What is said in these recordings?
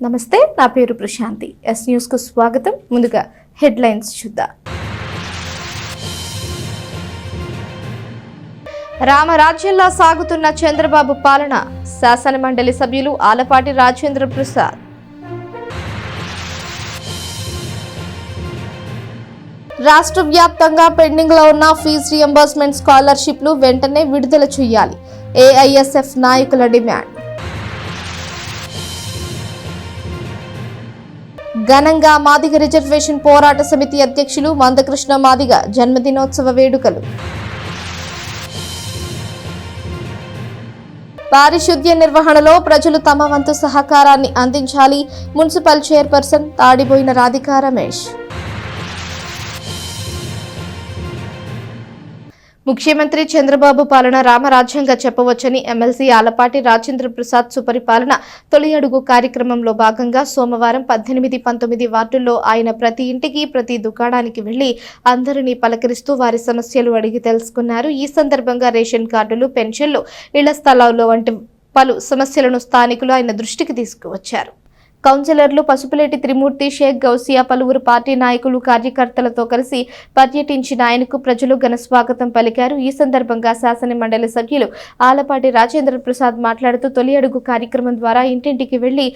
నమస్తే, నా పేరు ప్రశాంతి. ఎస్ న్యూస్ కు స్వాగతం. ముందుగా హెడ్లైన్స్ చూద్దాం. రామరాజ్యంలో సాగుతున్న చంద్రబాబు పాలన. శాసన మండలి సభ్యులు ఆలపాటి రాజేంద్ర ప్రసాద్. రాష్ట్ర వ్యాప్తంగా పెండింగ్ లో ఉన్న ఫీజు రియంబర్స్మెంట్ స్కాలర్షిప్లు వెంటనే విడుదల చేయాలి. ఏఐఎస్ఎఫ్ నాయకుల డిమాండ్. ఘనంగా మాదిగ రిజర్వేషన్ పోరాట సమితి అధ్యక్షులు మందకృష్ణ మాదిగ జన్మదినోత్సవ వేడుకలు. పారిశుద్ధ్య నిర్వహణలో ప్రజలు తమ వంతు సహకారాన్ని అందించాలి. Municipal chairperson Tadiboina Radhika Ramesh. ముఖ్యమంత్రి చంద్రబాబు పాలన రామరాజ్యంగా చెప్పవచ్చని ఎమ్మెల్సీ ఆలపాటి రాజేంద్ర ప్రసాద్ సుపరిపాలన తొలి అడుగు కార్యక్రమంలో భాగంగా సోమవారం 18, 19 వార్డుల్లో ఆయన ప్రతి ఇంటికి, ప్రతి దుకాణానికి వెళ్లి అందరినీ పలకరిస్తూ వారి సమస్యలు అడిగి తెలుసుకున్నారు. ఈ సందర్భంగా రేషన్ కార్డులు, పెన్షన్లు, ఇళ్ల స్థలాల్లో వంటి పలు సమస్యలను స్థానికులు ఆయన దృష్టికి తీసుకువచ్చారు. కౌన్సిలర్లు పసుపులేటి త్రిమూర్తి, షేక్ గౌసియా, పలువురు పార్టీ నాయకులు, కార్యకర్తలతో కలిసి పర్యటించిన ఆయనకు ప్రజలు ఘన స్వాగతం పలికారు. ఈ సందర్భంగా శాసన మండలి సభ్యులు ఆలపాటి రాజేంద్ర ప్రసాద్ మాట్లాడుతూ తొలి అడుగు కార్యక్రమం ద్వారా ఇంటింటికి వెళ్లి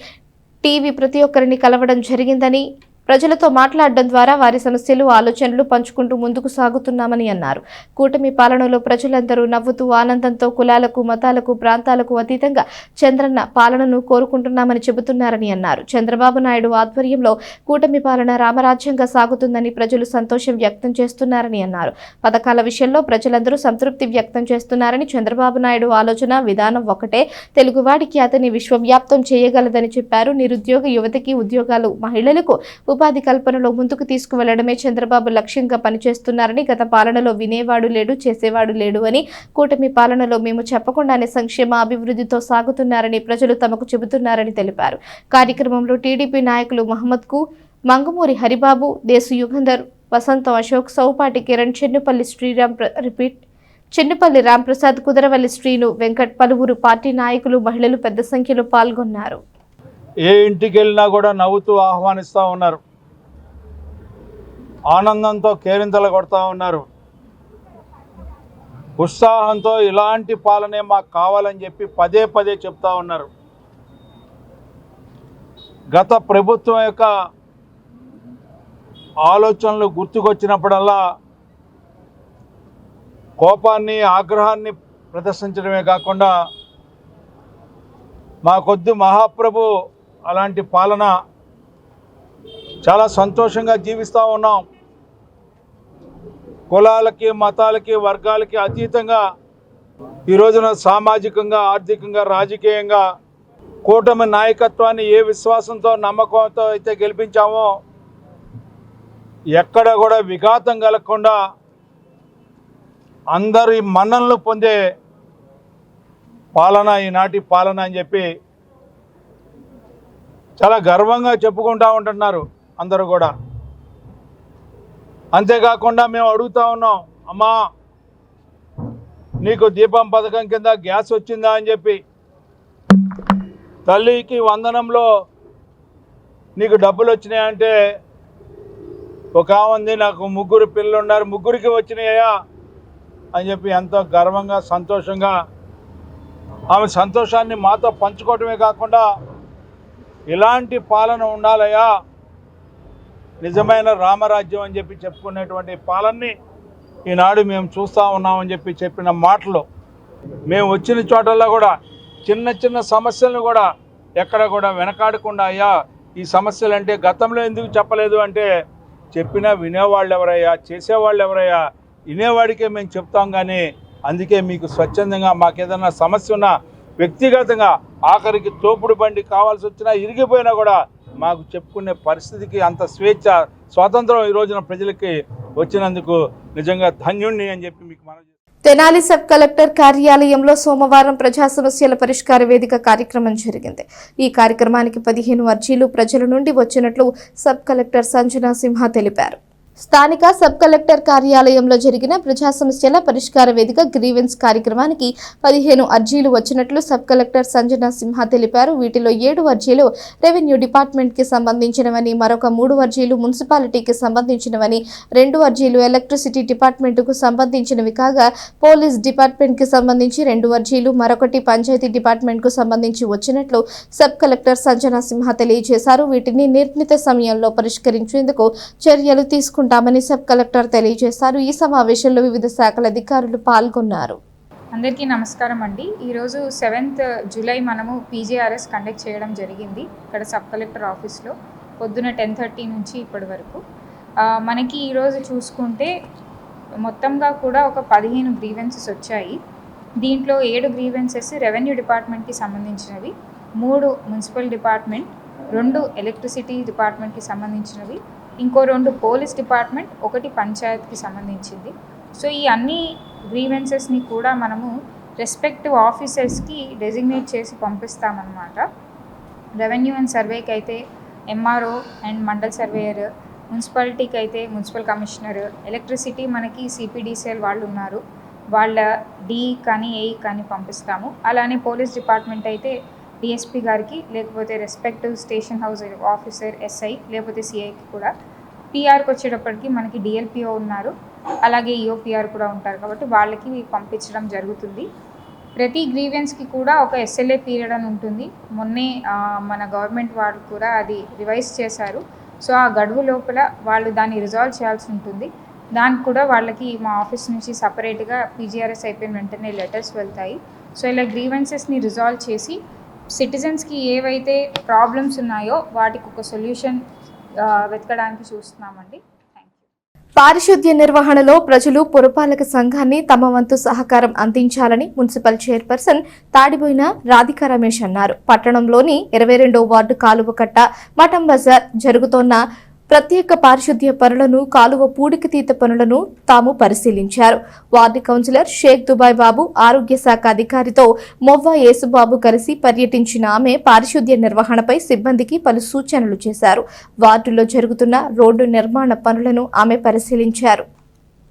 టీవీ ప్రతి ఒక్కరిని కలవడం జరిగిందని, ప్రజలతో మాట్లాడడం ద్వారా వారి సమస్యలు, ఆలోచనలు పంచుకుంటూ ముందుకు సాగుతున్నామని అన్నారు. కూటమి పాలనలో ప్రజలందరూ నవ్వుతూ ఆనందంతో కులాలకు, మతాలకు, ప్రాంతాలకు అతీతంగా చంద్రన్న పాలనను కోరుకుంటున్నామని చెబుతున్నారని అన్నారు. చంద్రబాబు నాయుడు ఆధ్వర్యంలో కూటమి పాలన రామరాజ్యంగా సాగుతుందని ప్రజలు సంతోషం వ్యక్తం చేస్తున్నారని అన్నారు. పథకాల విషయంలో ప్రజలందరూ సంతృప్తి వ్యక్తం చేస్తున్నారని, చంద్రబాబు నాయుడు ఆలోచన విధానం ఒకటే, తెలుగువాడికి అతని విశ్వవ్యాప్తం చేయగలదని చెప్పారు. నిరుద్యోగ యువతకి ఉద్యోగాలు, మహిళలకు ఉపాధి కల్పనలో ముందుకు తీసుకువెళ్లడమే చంద్రబాబు లక్ష్యంగా పనిచేస్తున్నారని, గత పాలనలో వినేవాడు లేడు, చేసేవాడు లేడు అని, కూటమి పాలనలో మేము చెప్పకుండానే సంక్షేమ అభివృద్ధితో సాగుతున్నారని ప్రజలు తమకు చెబుతున్నారని తెలిపారు. కార్యక్రమంలో టీడీపీ నాయకులు మహమ్మద్ కు, మంగమూరి హరిబాబు, దేశు యుగంధర్, వసంతం అశోక్, సౌపాటి కిరణ్, చెన్నుపల్లి రాంప్రసాద్, కుదరవల్లి శ్రీను, వెంకట్, పలువురు పార్టీ నాయకులు, మహిళలు పెద్ద సంఖ్యలో పాల్గొన్నారు. ఏ ఇంటికి వెళ్ళినా కూడా నవ్వుతూ ఆహ్వానిస్తూ ఉన్నారు, ఆనందంతో కేరింతలు కొడతా ఉన్నారు, ఉత్సాహంతో ఇలాంటి పాలనే మాకు కావాలని చెప్పి పదే పదే చెప్తా ఉన్నారు. గత ప్రభుత్వం యొక్క ఆలోచనలు గుర్తుకొచ్చినప్పుడల్లా కోపాన్ని, ఆగ్రహాన్ని ప్రదర్శించడమే కాకుండా మాకొద్దు మహాప్రభు అలాంటి పాలన, చాలా సంతోషంగా జీవిస్తూ ఉన్నాం, కులాలకి, మతాలకి, వర్గాలకి అతీతంగా ఈ రోజున సామాజికంగా, ఆర్థికంగా, రాజకీయంగా కూటమి నాయకత్వాన్ని ఏ విశ్వాసంతో, నమ్మకంతో అయితే గెలిపించామో ఎక్కడ కూడా విఘాతం కలగకుండా అందరి మన్ననలు పొందే పాలన ఈనాటి పాలన అని చెప్పి చాలా గర్వంగా చెప్పుకుంటూ ఉంటున్నారు అందరూ కూడా. అంతేకాకుండా మేము అడుగుతూ ఉన్నాం, అమ్మా నీకు దీపం పథకం కింద గ్యాస్ వచ్చిందా అని చెప్పి, తల్లికి వందనంలో నీకు డబ్బులు వచ్చినాయంటే ఒక ఆమె నాకు 3 పిల్లలు ఉన్నారు, 3కి వచ్చినాయా అని చెప్పి ఎంతో గర్వంగా, సంతోషంగా ఆమె సంతోషాన్ని మాతో పంచుకోవటమే కాకుండా ఇలాంటి పాలన ఉండాలయా, నిజమైన రామరాజ్యం అని చెప్పి చెప్పుకునేటువంటి పాలనని ఈనాడు మేము చూస్తూ ఉన్నామని చెప్పి చెప్పిన మాటలు, మేము వచ్చిన చోటల్లో కూడా చిన్న చిన్న సమస్యలను కూడా ఎక్కడ కూడా వెనకాడకుండా, అయ్యా ఈ సమస్యలు అంటే గతంలో ఎందుకు చెప్పలేదు అంటే, చెప్పినా వినేవాళ్ళు ఎవరయ్యా, చేసేవాళ్ళు ఎవరయ్యా, వినేవాడికే మేము చెప్తాం. కానీ అందుకే మీకు స్వచ్ఛందంగా మాకేదన్నా సమస్య ఉన్నా వ్యక్తిగతంగా, ఆఖరికి తోపుడు బండి కావాల్సి వచ్చినా, ఇరిగిపోయినా కూడా మాకు చెప్పుకునే పరిస్థితికి అంత స్వేచ్ఛ, స్వాతంత్రం ఈ రోజున ప్రజలకి వచ్చినందుకు నిజంగా ధన్యుణ్ణి అని చెప్పి మీకు మనం. తెనాలి సబ్ కలెక్టర్ కార్యాలయంలో సోమవారం ప్రజా సమస్యల పరిష్కార వేదిక కార్యక్రమం జరిగింది. ఈ కార్యక్రమానికి 15 అర్జీలు ప్రజల నుండి వచ్చినట్లు సబ్ కలెక్టర్ సంజనా సింహ తెలిపారు. స్థానిక సబ్ కలెక్టర్ కార్యాలయంలో జరిగిన ప్రజా సమస్యల పరిష్కార వేదిక గ్రీవెన్స్ కార్యక్రమానికి 15 అర్జీలు వచ్చినట్లు సబ్ కలెక్టర్ సంజన సింహ తెలిపారు. వీటిలో 7 అర్జీలు రెవెన్యూ డిపార్ట్మెంట్ కి సంబంధించినవని, మరొక 3 అర్జీలు మున్సిపాలిటీకి సంబంధించినవని, 2 అర్జీలు ఎలక్ట్రిసిటీ డిపార్ట్మెంట్ కు సంబంధించినవి కాగా పోలీస్ డిపార్ట్మెంట్ కి సంబంధించి 2 అర్జీలు, మరొకటి పంచాయతీ డిపార్ట్మెంట్ కు సంబంధించి వచ్చినట్లు సబ్ కలెక్టర్ సంజన సింహ తెలియజేశారు. వీటిని నిర్ణీత సమయంలో పరిష్కరించేందుకు చర్యలు తీసుకుంటామని సబ్ కలెక్టర్ తెలియజేశారు. ఈ సమావేశంలో వివిధ శాఖల అధికారులు పాల్గొన్నారు. అందరికీ నమస్కారం అండి. ఈరోజు 7th జూలై మనము పీజీఆర్ఎస్ కండక్ట్ చేయడం జరిగింది ఇక్కడ సబ్ కలెక్టర్ ఆఫీస్లో పొద్దున 10:30 నుంచి ఇప్పటి వరకు. మనకి ఈరోజు చూసుకుంటే మొత్తంగా కూడా ఒక 15 గ్రీవెన్సెస్ వచ్చాయి. దీంట్లో 7 గ్రీవెన్సెస్ రెవెన్యూ డిపార్ట్మెంట్కి సంబంధించినవి, 3 మున్సిపల్ డిపార్ట్మెంట్, 2 ఎలక్ట్రిసిటీ డిపార్ట్మెంట్కి సంబంధించినవి, ఇంకో 2 పోలీస్ డిపార్ట్మెంట్, 1 పంచాయత్కి సంబంధించింది. సో ఈ అన్ని గ్రీవెన్సెస్ని కూడా మనము రెస్పెక్టివ్ ఆఫీసర్స్కి డెసిగ్నేట్ చేసి పంపిస్తామన్నమాట. రెవెన్యూ అండ్ సర్వేకి అయితే ఎంఆర్ఓ అండ్ మండల్ సర్వేయర్, మున్సిపాలిటీకి అయితే మున్సిపల్ కమిషనర్, ఎలక్ట్రిసిటీ మనకి సిపిడిసిఎల్ వాళ్ళు ఉన్నారు, వాళ్ళ డి కానీ ఏ కానీ పంపిస్తాము. అలానే పోలీస్ డిపార్ట్మెంట్ అయితే డిఎస్పీ గారికి, లేకపోతే respective station house officer SI, లేకపోతే సిఐకి కూడా. పిఆర్కి వచ్చేటప్పటికి మనకి డిఎల్పిఓ ఉన్నారు, అలాగే ఈఓపిఆర్ కూడా ఉంటారు కాబట్టి వాళ్ళకి పంపించడం జరుగుతుంది. ప్రతి గ్రీవెన్స్కి కూడా ఒక ఎస్ఎల్ఏ పీరియడ్ అని ఉంటుంది. మొన్నే మన గవర్నమెంట్ వాళ్ళు కూడా అది రివైజ్ చేశారు. సో ఆ గడువు లోపల వాళ్ళు దాన్ని రిజాల్వ్ చేయాల్సి ఉంటుంది. దానికి కూడా వాళ్ళకి మా ఆఫీస్ నుంచి సపరేట్గా పీజీఆర్ఎస్ అయిపోయిన వెంటనే లెటర్స్ వెళ్తాయి. సో ఇలా గ్రీవెన్సెస్ని రిజాల్వ్ చేసి సిటిజన్స్కి ఏవైతే ప్రాబ్లమ్స్ ఉన్నాయో వాటికి ఒక సొల్యూషన్ వెతకడానికి చూస్తున్నామండి. పారిశుద్ధ్య నిర్వహణలో ప్రజలు పురపాలక సంఘాన్ని తమ వంతు సహకారం అందించాలని మున్సిపల్ చైర్పర్సన్ తాడిబోయిన రాధికా రమేష్ అన్నారు. పట్టణంలోని 22వ వార్డు కాలువ కట్ట, మఠం బజార్ జరుగుతోన్న ప్రత్యేక పారిశుద్ధ్య పనులను, కాలువ పూడికతీత పనులను తాము పరిశీలించారు. వార్డు కౌన్సిలర్ షేక్ దుబాయ్ బాబు, ఆరోగ్య శాఖ అధికారితో మొవ్వ యేసుబాబు కలిసి పర్యటించిన ఆమె పారిశుద్ధ్య నిర్వహణపై సిబ్బందికి పలు సూచనలు చేశారు. వార్డులో జరుగుతున్న రోడ్డు నిర్మాణ పనులను ఆమె పరిశీలించారు.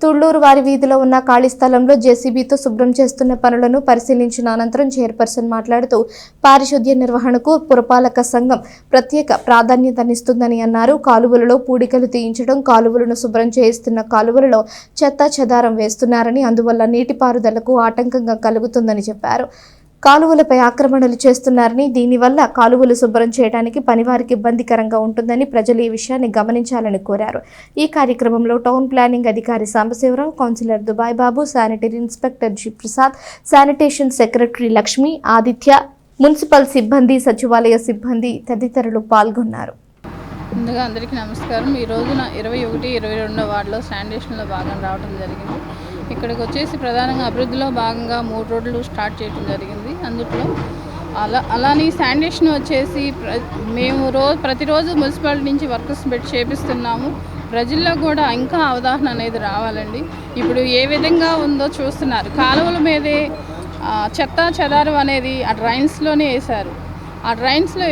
తుళ్లూరు వారి వీధిలో ఉన్న ఖాళీ స్థలంలో జేసీబీతో శుభ్రం చేస్తున్న పనులను పరిశీలించిన అనంతరం చైర్పర్సన్ మాట్లాడుతూ పారిశుద్ధ్య నిర్వహణకు పురపాలక సంఘం ప్రత్యేక ప్రాధాన్యతనిస్తుందని అన్నారు. కాలువలలో పూడికలు తీయించడం, కాలువలను శుభ్రం చేయిస్తున్న కాలువలలో చెత్త చెదారం వేస్తున్నారని, అందువల్ల నీటిపారుదలకు ఆటంకంగా కలుగుతుందని చెప్పారు. కాలువలపై ఆక్రమణలు చేస్తున్నారని, దీనివల్ల కాలువలు శుభ్రం చేయడానికి పనివారికి ఇబ్బందికరంగా ఉంటుందని ప్రజలు ఈ విషయాన్ని గమనించాలని కోరారు. ఈ కార్యక్రమంలో టౌన్ ప్లానింగ్ అధికారి Sambasivarao, councillor Dubai Babu, sanitary inspector G Prasad, sanitation secretary Lakshmi, Aditya, municipal సిబ్బంది, సచివాలయ సిబ్బంది తదితరులు పాల్గొన్నారు. ముందుగా అందరికీ నమస్కారం. ఈ రోజున 21, 22 వార్డులో శానిటేషన్లో భాగం రావడం జరిగింది. ఇక్కడికి వచ్చేసి ప్రధానంగా అభివృద్ధిలో భాగంగా 3 రోడ్లు స్టార్ట్ చేయడం జరిగింది. అందులో అలానే శానిటేషన్ వచ్చేసి మేము ప్రతిరోజు మున్సిపాలిటీ నుంచి వర్కర్స్ పెట్టి చేపిస్తున్నాము. ప్రజల్లో కూడా ఇంకా అవగాహన అనేది రావాలండి. ఇప్పుడు ఏ విధంగా ఉందో చూస్తున్నారు. కాలువల మీదే చెత్త చెదారం అనేది ఆ డ్రైన్స్లోనే వేశారు. ఆ డ్రైన్స్లో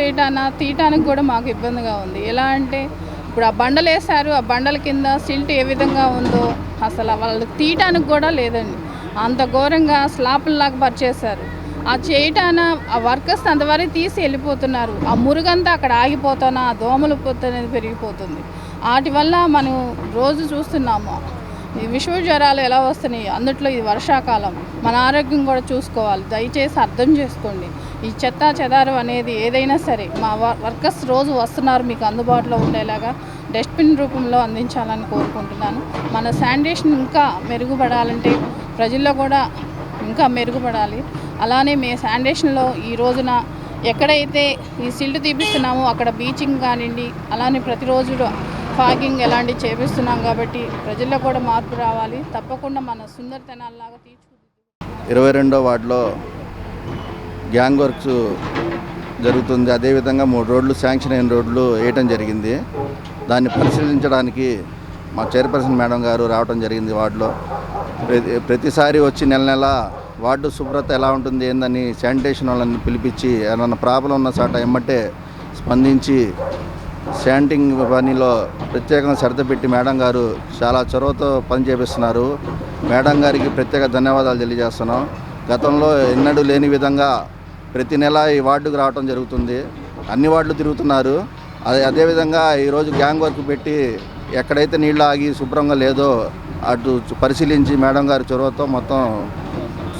తీయటానికి కూడా మాకు ఇబ్బందిగా ఉంది. ఎలా అంటే ఇప్పుడు ఆ బండలు వేశారు, ఆ బండల కింద సిల్ట్ ఏ విధంగా ఉందో అసలు వాళ్ళు తీయటానికి కూడా లేదండి. అంత ఘోరంగా స్లాపుల్లాగా పరిచేశారు. ఆ చేయటాన ఆ వర్కర్స్ అంతవరకు తీసి వెళ్ళిపోతున్నారు. ఆ మురుగంతా అక్కడ ఆగిపోతానా, ఆ దోమలు అనేది పెరిగిపోతుంది. వాటి వల్ల మనం రోజు చూస్తున్నాము ఈ విషమ జ్వరాలు ఎలా వస్తున్నాయి. అందుట్లో ఇది వర్షాకాలం, మన ఆరోగ్యం కూడా చూసుకోవాలి. దయచేసి అర్థం చేసుకోండి. ఈ చెత్త చెదారం అనేది ఏదైనా సరే మా వర్కర్స్ రోజు వస్తున్నారు, మీకు అందుబాటులో ఉండేలాగా డస్ట్బిన్ రూపంలో అందించాలని కోరుకుంటున్నాను. మన శానిటేషన్ ఇంకా మెరుగుపడాలంటే ప్రజల్లో కూడా ఇంకా మెరుగుపడాలి. అలానే మీ శానిటేషన్లో ఈ రోజున ఎక్కడైతే ఈ సిల్ట్ తీపిస్తున్నామో అక్కడ బీచింగ్ కానివ్వండి, అలానే ప్రతిరోజు ఫాగింగ్ ఎలాంటివి చేపిస్తున్నాం కాబట్టి ప్రజల్లో కూడా మార్పు రావాలి. తప్పకుండా మన సుందరతనాల్లాగా తీర్చుకుంటుంది. 22వ వార్డులో గ్యాంగ్ వర్క్స్ జరుగుతుంది. అదేవిధంగా 3 రోడ్లు శాంక్షన్ అయిన రోడ్లు వేయటం జరిగింది. దాన్ని పరిశీలించడానికి మా చైర్పర్సన్ మేడం గారు రావడం జరిగింది. వార్డులో ప్రతిసారి వచ్చి నెల వార్డు శుభ్రత ఎలా ఉంటుంది ఏందని శానిటేషన్ వాళ్ళని పిలిపించి ఏమన్నా ప్రాబ్లం ఉన్న చోట ఎమ్మటే స్పందించి శాంటింగ్ పనిలో ప్రత్యేకంగా శ్రద్ధ పెట్టి మేడం గారు చాలా చొరవతో పని చేపిస్తున్నారు. మేడం గారికి ప్రత్యేక ధన్యవాదాలు తెలియజేస్తున్నాం. గతంలో ఎన్నడూ లేని విధంగా ప్రతి నెల ఈ వార్డుకు రావడం జరుగుతుంది. అన్ని వార్డులు తిరుగుతున్నారు. అదేవిధంగా ఈరోజు గ్యాంగ్ వర్క్ పెట్టి ఎక్కడైతే నీళ్ళు ఆగి శుభ్రంగా లేదో అటు పరిశీలించి మేడం గారి చొరవతో మొత్తం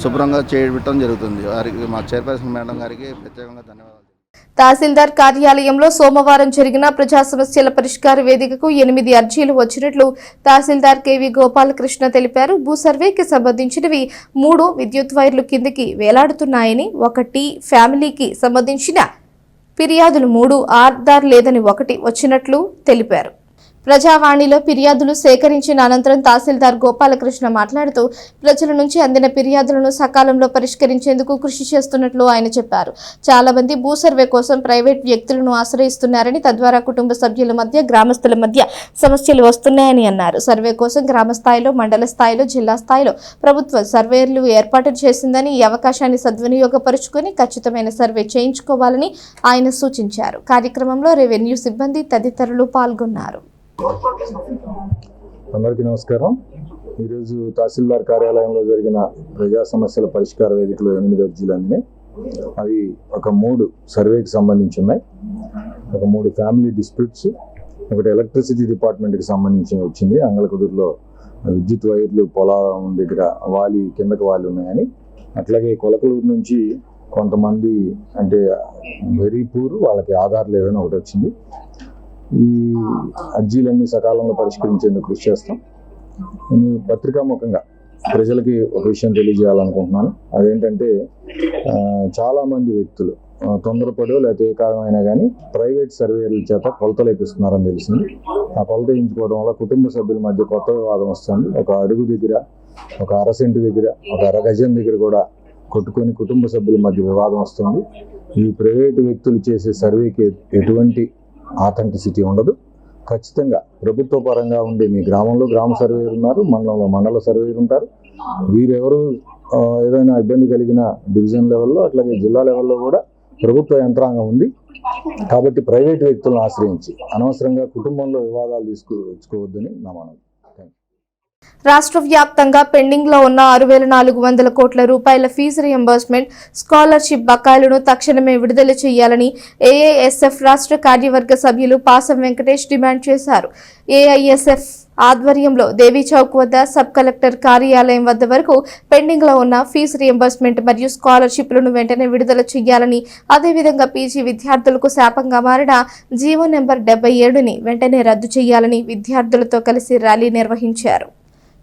శుభ్రంగా చేయడం జరుగుతుంది. వారికి మా చైర్పర్సన్ మేడం గారికి ప్రత్యేకంగా ధన్యవాదాలు. తహసీల్దార్ కార్యాలయంలో సోమవారం జరిగిన ప్రజా సమస్యల పరిష్కార వేదికకు 8 అర్జీలు వచ్చినట్లు తహసీల్దార్ కేవి గోపాలకృష్ణ తెలిపారు. భూ సర్వేకి సంబంధించినవి 3 విద్యుత్ వైర్లు కిందికి వేలాడుతున్నాయని, 1 ఫ్యామిలీకి సంబంధించిన ఫిర్యాదులు 3 ఆధార్ లేదని 1 వచ్చినట్లు తెలిపారు. ప్రజావాణిలో ఫిర్యాదులు సేకరించిన అనంతరం తహసీల్దార్ గోపాలకృష్ణ మాట్లాడుతూ ప్రజల నుంచి అందిన ఫిర్యాదులను సకాలంలో పరిష్కరించేందుకు కృషి చేస్తున్నట్లు ఆయన చెప్పారు. చాలా మంది భూ సర్వే కోసం ప్రైవేట్ వ్యక్తులను ఆశ్రయిస్తున్నారని, తద్వారా కుటుంబ సభ్యుల మధ్య, గ్రామస్తుల మధ్య సమస్యలు వస్తున్నాయని అన్నారు. సర్వే కోసం గ్రామ స్థాయిలో, మండల స్థాయిలో, జిల్లా స్థాయిలో ప్రభుత్వం సర్వేర్లు ఏర్పాటు చేసిందని, ఈ అవకాశాన్ని సద్వినియోగపరుచుకొని ఖచ్చితమైన సర్వే చేయించుకోవాలని ఆయన సూచించారు. కార్యక్రమంలో రెవెన్యూ సిబ్బంది తదితరులు పాల్గొన్నారు. అందరికీ నమస్కారం. ఈరోజు తహసీల్దార్ కార్యాలయంలో జరిగిన ప్రజా సమస్యల పరిష్కార వేదికలో 8 అర్జీలు అందినాయి. అవి ఒక 3 సర్వేకి సంబంధించి ఉన్నాయి, ఒక 3 ఫ్యామిలీ డిస్ప్యూట్స్, ఒకటి ఎలక్ట్రిసిటీ డిపార్ట్మెంట్కి సంబంధించి వచ్చింది. అంగళకుదురులో విద్యుత్ వైర్లు పొలం దగ్గర కిందకి వాలి ఉన్నాయని, అట్లాగే కొలకలూరు నుంచి కొంతమంది అంటే వెరీ పూర్, వాళ్ళకి ఆధార్ లేదని ఒకటి వచ్చింది. ఈ అర్జీలన్నీ సకాలంలో పరిష్కరించేందుకు కృషి చేస్తాం. నేను పత్రికాముఖంగా ప్రజలకి ఒక విషయం తెలియజేయాలనుకుంటున్నాను. అదేంటంటే చాలామంది వ్యక్తులు తొందరపడో లేకపోతే ఏ కారణమైనా కానీ ప్రైవేట్ సర్వేల చేత కొలతలు వేపిస్తున్నారని తెలిసింది. ఆ కొలత వేయించుకోవడం వల్ల కుటుంబ సభ్యుల మధ్య కొత్త వివాదం వస్తుంది. ఒక అడుగు దగ్గర, ఒక అర సెంటు దగ్గర, ఒక అర గజం దగ్గర కూడా కొట్టుకొని కుటుంబ సభ్యుల మధ్య వివాదం వస్తుంది. ఈ ప్రైవేటు వ్యక్తులు చేసే సర్వేకి ఎటువంటి ఆథెంటిసిటీ ఉండదు. ఖచ్చితంగా ప్రభుత్వ పరంగా ఉండే మీ గ్రామంలో గ్రామ సర్వేయర్ ఉన్నారు, మండలంలో మండల సర్వేయర్ ఉంటారు. వీరెవరు ఏదైనా ఇబ్బంది కలిగిన డివిజన్ లెవెల్లో, అట్లాగే జిల్లా లెవెల్లో కూడా ప్రభుత్వ యంత్రాంగం ఉంది. కాబట్టి ప్రైవేట్ వ్యక్తులను ఆశ్రయించి అనవసరంగా కుటుంబంలో వివాదాలు తీసుకువచ్చుకోవద్దని నా మనవి. రాష్ట్ర వ్యాప్తంగా పెండింగ్ లో ఉన్న 6,400 కోట్ల రూపాయల ఫీజు రియంబర్స్మెంట్, స్కాలర్షిప్ బకాయిలను తక్షణమే విడుదల చేయాలని ఏఐఎస్ఎఫ్ రాష్ట్ర కార్యవర్గ సభ్యులు పాసం వెంకటేష్ డిమాండ్ చేశారు. ఏఐఎస్ఎఫ్ ఆధ్వర్యంలో దేవీ చౌక్ వద్ద సబ్ కలెక్టర్ కార్యాలయం వద్ద వరకు పెండింగ్ లో ఉన్న ఫీజు రియంబర్స్మెంట్ మరియు స్కాలర్షిప్లను వెంటనే విడుదల చేయాలని, అదేవిధంగా పీజీ విద్యార్థులకు శాపంగా మారిన జీవో నెంబర్ 77ని వెంటనే రద్దు చేయాలని విద్యార్థులతో కలిసి ర్యాలీ నిర్వహించారు.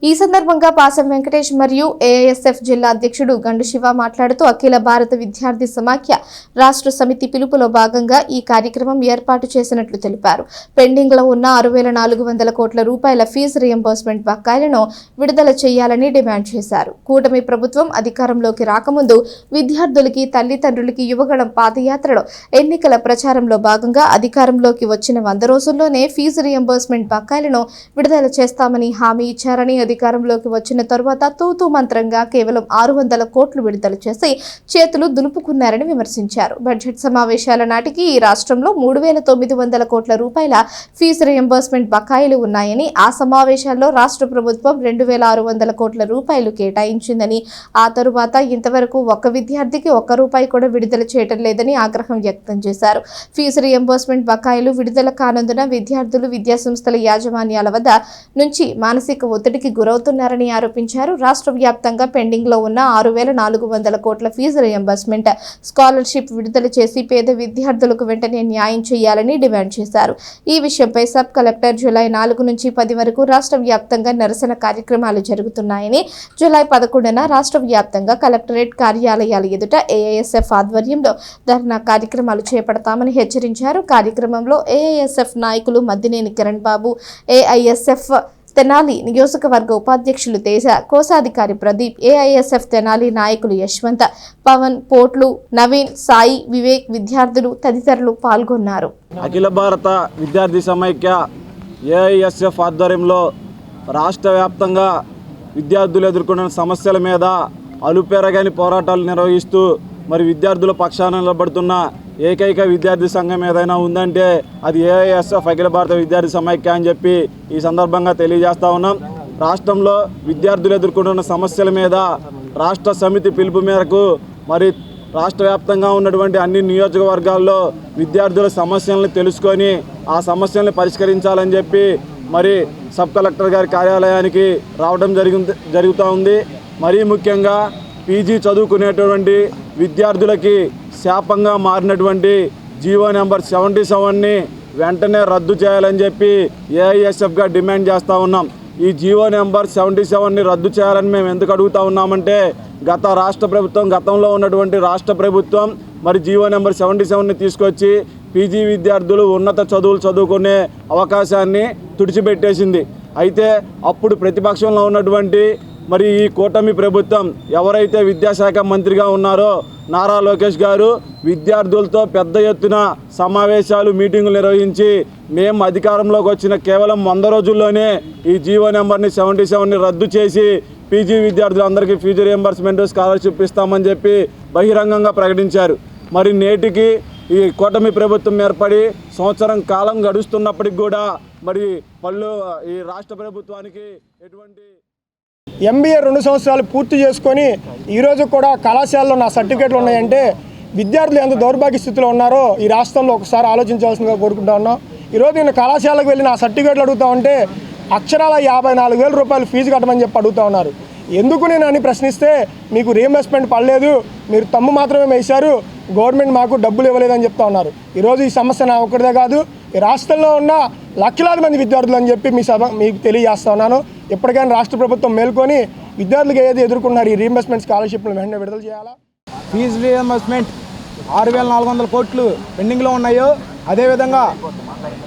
ఈ సందర్భంగా పాసం వెంకటేష్ మరియు ఏఐఎస్ఎఫ్ జిల్లా అధ్యక్షుడు గండు శివ మాట్లాడుతూ అఖిల భారత విద్యార్థి సమాఖ్య రాష్ట్ర సమితి పిలుపులో భాగంగా ఈ కార్యక్రమం ఏర్పాటు చేసినట్లు తెలిపారు. పెండింగ్ లో ఉన్న 6,400 కోట్ల రూపాయల ఫీజు రియంబర్స్మెంట్ బకాయిలను విడుదల చేయాలని డిమాండ్ చేశారు. కూటమి ప్రభుత్వం అధికారంలోకి రాకముందు విద్యార్థులకి, తల్లిదండ్రులకి యువగళం పాదయాత్రలో ఎన్నికల ప్రచారంలో భాగంగా అధికారంలోకి వచ్చిన 100 రోజుల్లోనే ఫీజు రియంబర్స్మెంట్ బకాయిలను విడుదల చేస్తామని హామీ ఇచ్చారని, అధికారంలోకి వచ్చిన తరువాత తూతూ మంత్రంగా కేవలం 600 కోట్లు విడుదల చేసి చేతులు దులుపుకున్నారని విమర్శించారు. బడ్జెట్ సమావేశాల నాటికి ఈ రాష్ట్రంలో 3,900 కోట్ల రూపాయల ఫీజు రియంబర్స్మెంట్ బకాయిలు ఉన్నాయని, ఆ సమావేశాల్లో రాష్ట్ర ప్రభుత్వం 2,600 కోట్ల రూపాయలు కేటాయించిందని, ఆ తరువాత ఇంతవరకు ఒక్క విద్యార్థికి ₹1 కూడా విడుదల చేయడం లేదని ఆగ్రహం వ్యక్తం చేశారు. ఫీజు రియంబర్స్మెంట్ బకాయిలు విడుదల కానందున విద్యార్థులు, విద్యాసంస్థల యాజమాన్యాల వద్ద నుంచి మానసిక ఒత్తిడికి గురవుతున్నారని ఆరోపించారు. రాష్ట్ర వ్యాప్తంగా పెండింగ్ లో ఉన్న 6,400 కోట్ల ఫీజు రియంబర్స్మెంట్, స్కాలర్షిప్ విడుదల చేసి పేద విద్యార్థులకు వెంటనే న్యాయం చేయాలని డిమాండ్ చేశారు. ఈ విషయంపై సబ్ కలెక్టర్ జూలై 4 నుంచి 10 వరకు రాష్ట్ర వ్యాప్తంగా నిరసన కార్యక్రమాలు జరుగుతున్నాయని, జూలై 11న రాష్ట్ర వ్యాప్తంగా కలెక్టరేట్ కార్యాలయాల ఎదుట ఏఐఎస్ఎఫ్ ఆధ్వర్యంలో ధర్నా కార్యక్రమాలు చేపడతామని హెచ్చరించారు. కార్యక్రమంలో ఏఐఎస్ఎఫ్ నాయకులు మద్దినేని కిరణ్ బాబు, ఏఐఎస్ఎఫ్ తెనాలి నియోజకవర్గ ఉపాధ్యక్షులు తేజ, కోశాధికారి ప్రదీప్, ఏఐఎస్ఎఫ్ తెనాలి నాయకులు యశ్వంత్, పవన్, పోట్లు, నవీన్, సాయి, వివేక్, విద్యార్థులు తదితరులు పాల్గొన్నారు. అఖిల భారత విద్యార్థి సమైక్య ఏఐఎస్ఎఫ్ ఆధ్వర్యంలో రాష్ట్ర వ్యాప్తంగా విద్యార్థులు ఎదుర్కొన్న సమస్యల మీద అలుపెరగని పోరాటాలు నిర్వహిస్తూ మరి విద్యార్థుల పక్షాన నిలబడుతున్న ఏకైక విద్యార్థి సంఘం ఏదైనా ఉందంటే అది ఏఐఎస్ఎఫ్ అఖిల భారత విద్యార్థి సమైక్య అని చెప్పి ఈ సందర్భంగా తెలియజేస్తూ ఉన్నాం. రాష్ట్రంలో విద్యార్థులు ఎదుర్కొంటున్న సమస్యల మీద రాష్ట్ర సమితి పిలుపు మేరకు మరి రాష్ట్ర వ్యాప్తంగా ఉన్నటువంటి అన్ని నియోజకవర్గాల్లో విద్యార్థుల సమస్యలను తెలుసుకొని ఆ సమస్యలను పరిష్కరించాలని చెప్పి మరి సబ్ కలెక్టర్ గారి కార్యాలయానికి రావడం జరుగుతూ ఉంది. మరీ ముఖ్యంగా పీజీ చదువుకునేటువంటి విద్యార్థులకి శాపంగా మారినటువంటి జీవో నెంబర్ 77ని వెంటనే రద్దు చేయాలని చెప్పి ఏఐఎస్ఎఫ్గా డిమాండ్ చేస్తూ ఉన్నాం. ఈ జీవో నెంబర్ 77ని రద్దు చేయాలని మేము ఎందుకు అడుగుతూ ఉన్నామంటే గతంలో ఉన్నటువంటి రాష్ట్ర ప్రభుత్వం మరి జీవో నెంబర్ 77ని తీసుకొచ్చి పీజీ విద్యార్థులు ఉన్నత చదువులు చదువుకునే అవకాశాన్ని తుడిచిపెట్టేసింది. అయితే అప్పుడు ప్రతిపక్షంలో ఉన్నటువంటి మరి ఈ కూటమి ప్రభుత్వం ఎవరైతే విద్యాశాఖ మంత్రిగా ఉన్నారో నారా లోకేష్ గారు విద్యార్థులతో పెద్ద ఎత్తున సమావేశాలు మీటింగులు నిర్వహించి మేము అధికారంలోకి వచ్చిన కేవలం 100 రోజుల్లోనే ఈ జీవో నెంబర్ని 77ని రద్దు చేసి పీజీ విద్యార్థులందరికీ ఫీజు రియంబర్స్మెంట్ స్కాలర్షిప్ ఇస్తామని చెప్పి బహిరంగంగా ప్రకటించారు. మరి నేటికి ఈ కూటమి ప్రభుత్వం ఏర్పడి సంవత్సరం కాలం గడుస్తున్నప్పటికి కూడా మరి ఈ రాష్ట్ర ప్రభుత్వానికి ఎటువంటి MBA 2 సంవత్సరాలు పూర్తి చేసుకొని ఈరోజు కూడా కళాశాలలో నా సర్టిఫికేట్లు ఉన్నాయంటే విద్యార్థులు ఎంత దౌర్భాగ్య స్థితిలో ఉన్నారో ఈ రాష్ట్రంలో ఒకసారి ఆలోచించవలసిందిగా కోరుకుంటా ఉన్నాం. ఈరోజు నేను కళాశాలకు వెళ్ళి నా సర్టిఫికేట్లు అడుగుతా ఉంటే అక్షరాల 54,000 రూపాయలు ఫీజు కట్టమని చెప్పి అడుగుతూ ఉన్నారు. ఎందుకు నేను అని ప్రశ్నిస్తే మీకు రీఎంబర్స్మెంట్ పడలేదు, మీరు తమ్ము మాత్రమే వేశారు, గవర్నమెంట్ మాకు డబ్బులు ఇవ్వలేదని చెప్తా ఉన్నారు. ఈరోజు ఈ సమస్య నా ఒక్కడిదే కాదు, ఈ రాష్ట్రంలో ఉన్న లక్షలాది మంది విద్యార్థులు అని చెప్పి మీకు తెలియజేస్తా ఉన్నాను. ఎప్పటికైనా రాష్ట్ర ప్రభుత్వం మేల్కొని విద్యార్థులకు ఏదైతే ఎదుర్కొన్నారు ఈ రీఎంబర్స్మెంట్ స్కాలర్షిప్లు వెంటనే విడుదల చేయాలా. ఫీజు రీఎంబర్స్మెంట్ 6,400 కోట్లు పెండింగ్లో ఉన్నాయో అదేవిధంగా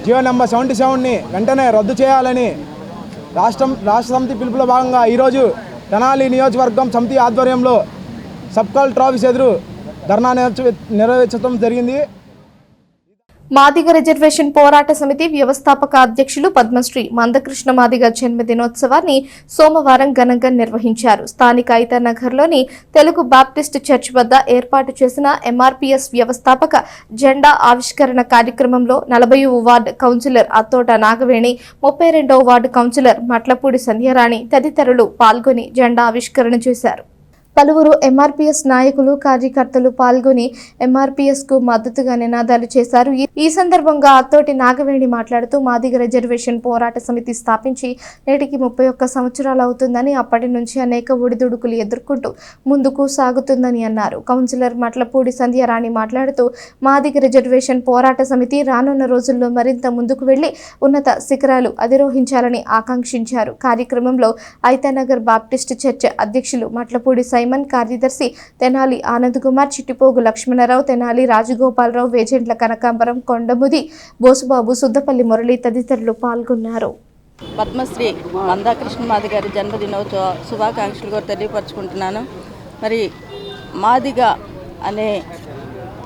జియో నెంబర్ 77ని వెంటనే రద్దు చేయాలని రాష్ట్ర సమితి పిలుపులో భాగంగా ఈరోజు తెనాలి నియోజకవర్గం సమితి ఆధ్వర్యంలో సబ్ కలెక్టర్ ఆఫీస్ ఎదురు ధర్నా నిర్వహించడం జరిగింది. మాదిగ రిజర్వేషన్ పోరాట సమితి వ్యవస్థాపక అధ్యక్షులు పద్మశ్రీ మందకృష్ణ మాదిగ జన్మదినోత్సవాన్ని సోమవారం ఘనంగా నిర్వహించారు. స్థానిక ఐతానగర్లోని తెలుగు బాప్టిస్ట్ చర్చ్ వద్ద ఏర్పాటు చేసిన ఎంఆర్పీఎస్ వ్యవస్థాపక జెండా ఆవిష్కరణ కార్యక్రమంలో 40వ వార్డు కౌన్సిలర్ అత్తోట నాగవేణి, 32వ వార్డు కౌన్సిలర్ మట్లపూడి సంధ్యారాణి తదితరులు పాల్గొని జెండా ఆవిష్కరణ చేశారు. పలువురు ఎంఆర్పీఎస్ నాయకులు, కార్యకర్తలు పాల్గొని ఎంఆర్పీఎస్ కు మద్దతుగా నినాదాలు చేశారు. ఈ సందర్భంగా అత్తోటి నాగవేణి మాట్లాడుతూ మాదిగ రిజర్వేషన్ పోరాట సమితి స్థాపించి నేటికి 31 సంవత్సరాలు అవుతుందని, అప్పటి నుంచి అనేక ఒడిదుడుకులు ఎదుర్కొంటూ ముందుకు సాగుతుందని అన్నారు. కౌన్సిలర్ మట్లపూడి సంధ్యారాణి మాట్లాడుతూ మాదిగ రిజర్వేషన్ పోరాట సమితి రానున్న రోజుల్లో మరింత ముందుకు వెళ్లి ఉన్నత శిఖరాలు అధిరోహించాలని ఆకాంక్షించారు. కార్యక్రమంలో ఐతానగర్ బాప్టిస్ట్ చర్చ్ అధ్యక్షులు మట్లపూడి సైమన్, కార్యదర్శి తెనాలి ఆనంద్ కుమార్, చిట్టిపోగు లక్ష్మణరావు, తెనాలి రాజగోపాలరావు, వేజెంట్ల కనకాంబరం, కొండముది బోసుబాబు, సుద్దపల్లి మురళి తదితరులు పాల్గొన్నారు. పద్మశ్రీ మందకృష్ణ మాదిగ గారి జన్మదినోత్సవ శుభాకాంక్షలు కూడా తెలియపరచుకుంటున్నాను. మరి మాదిగ అనే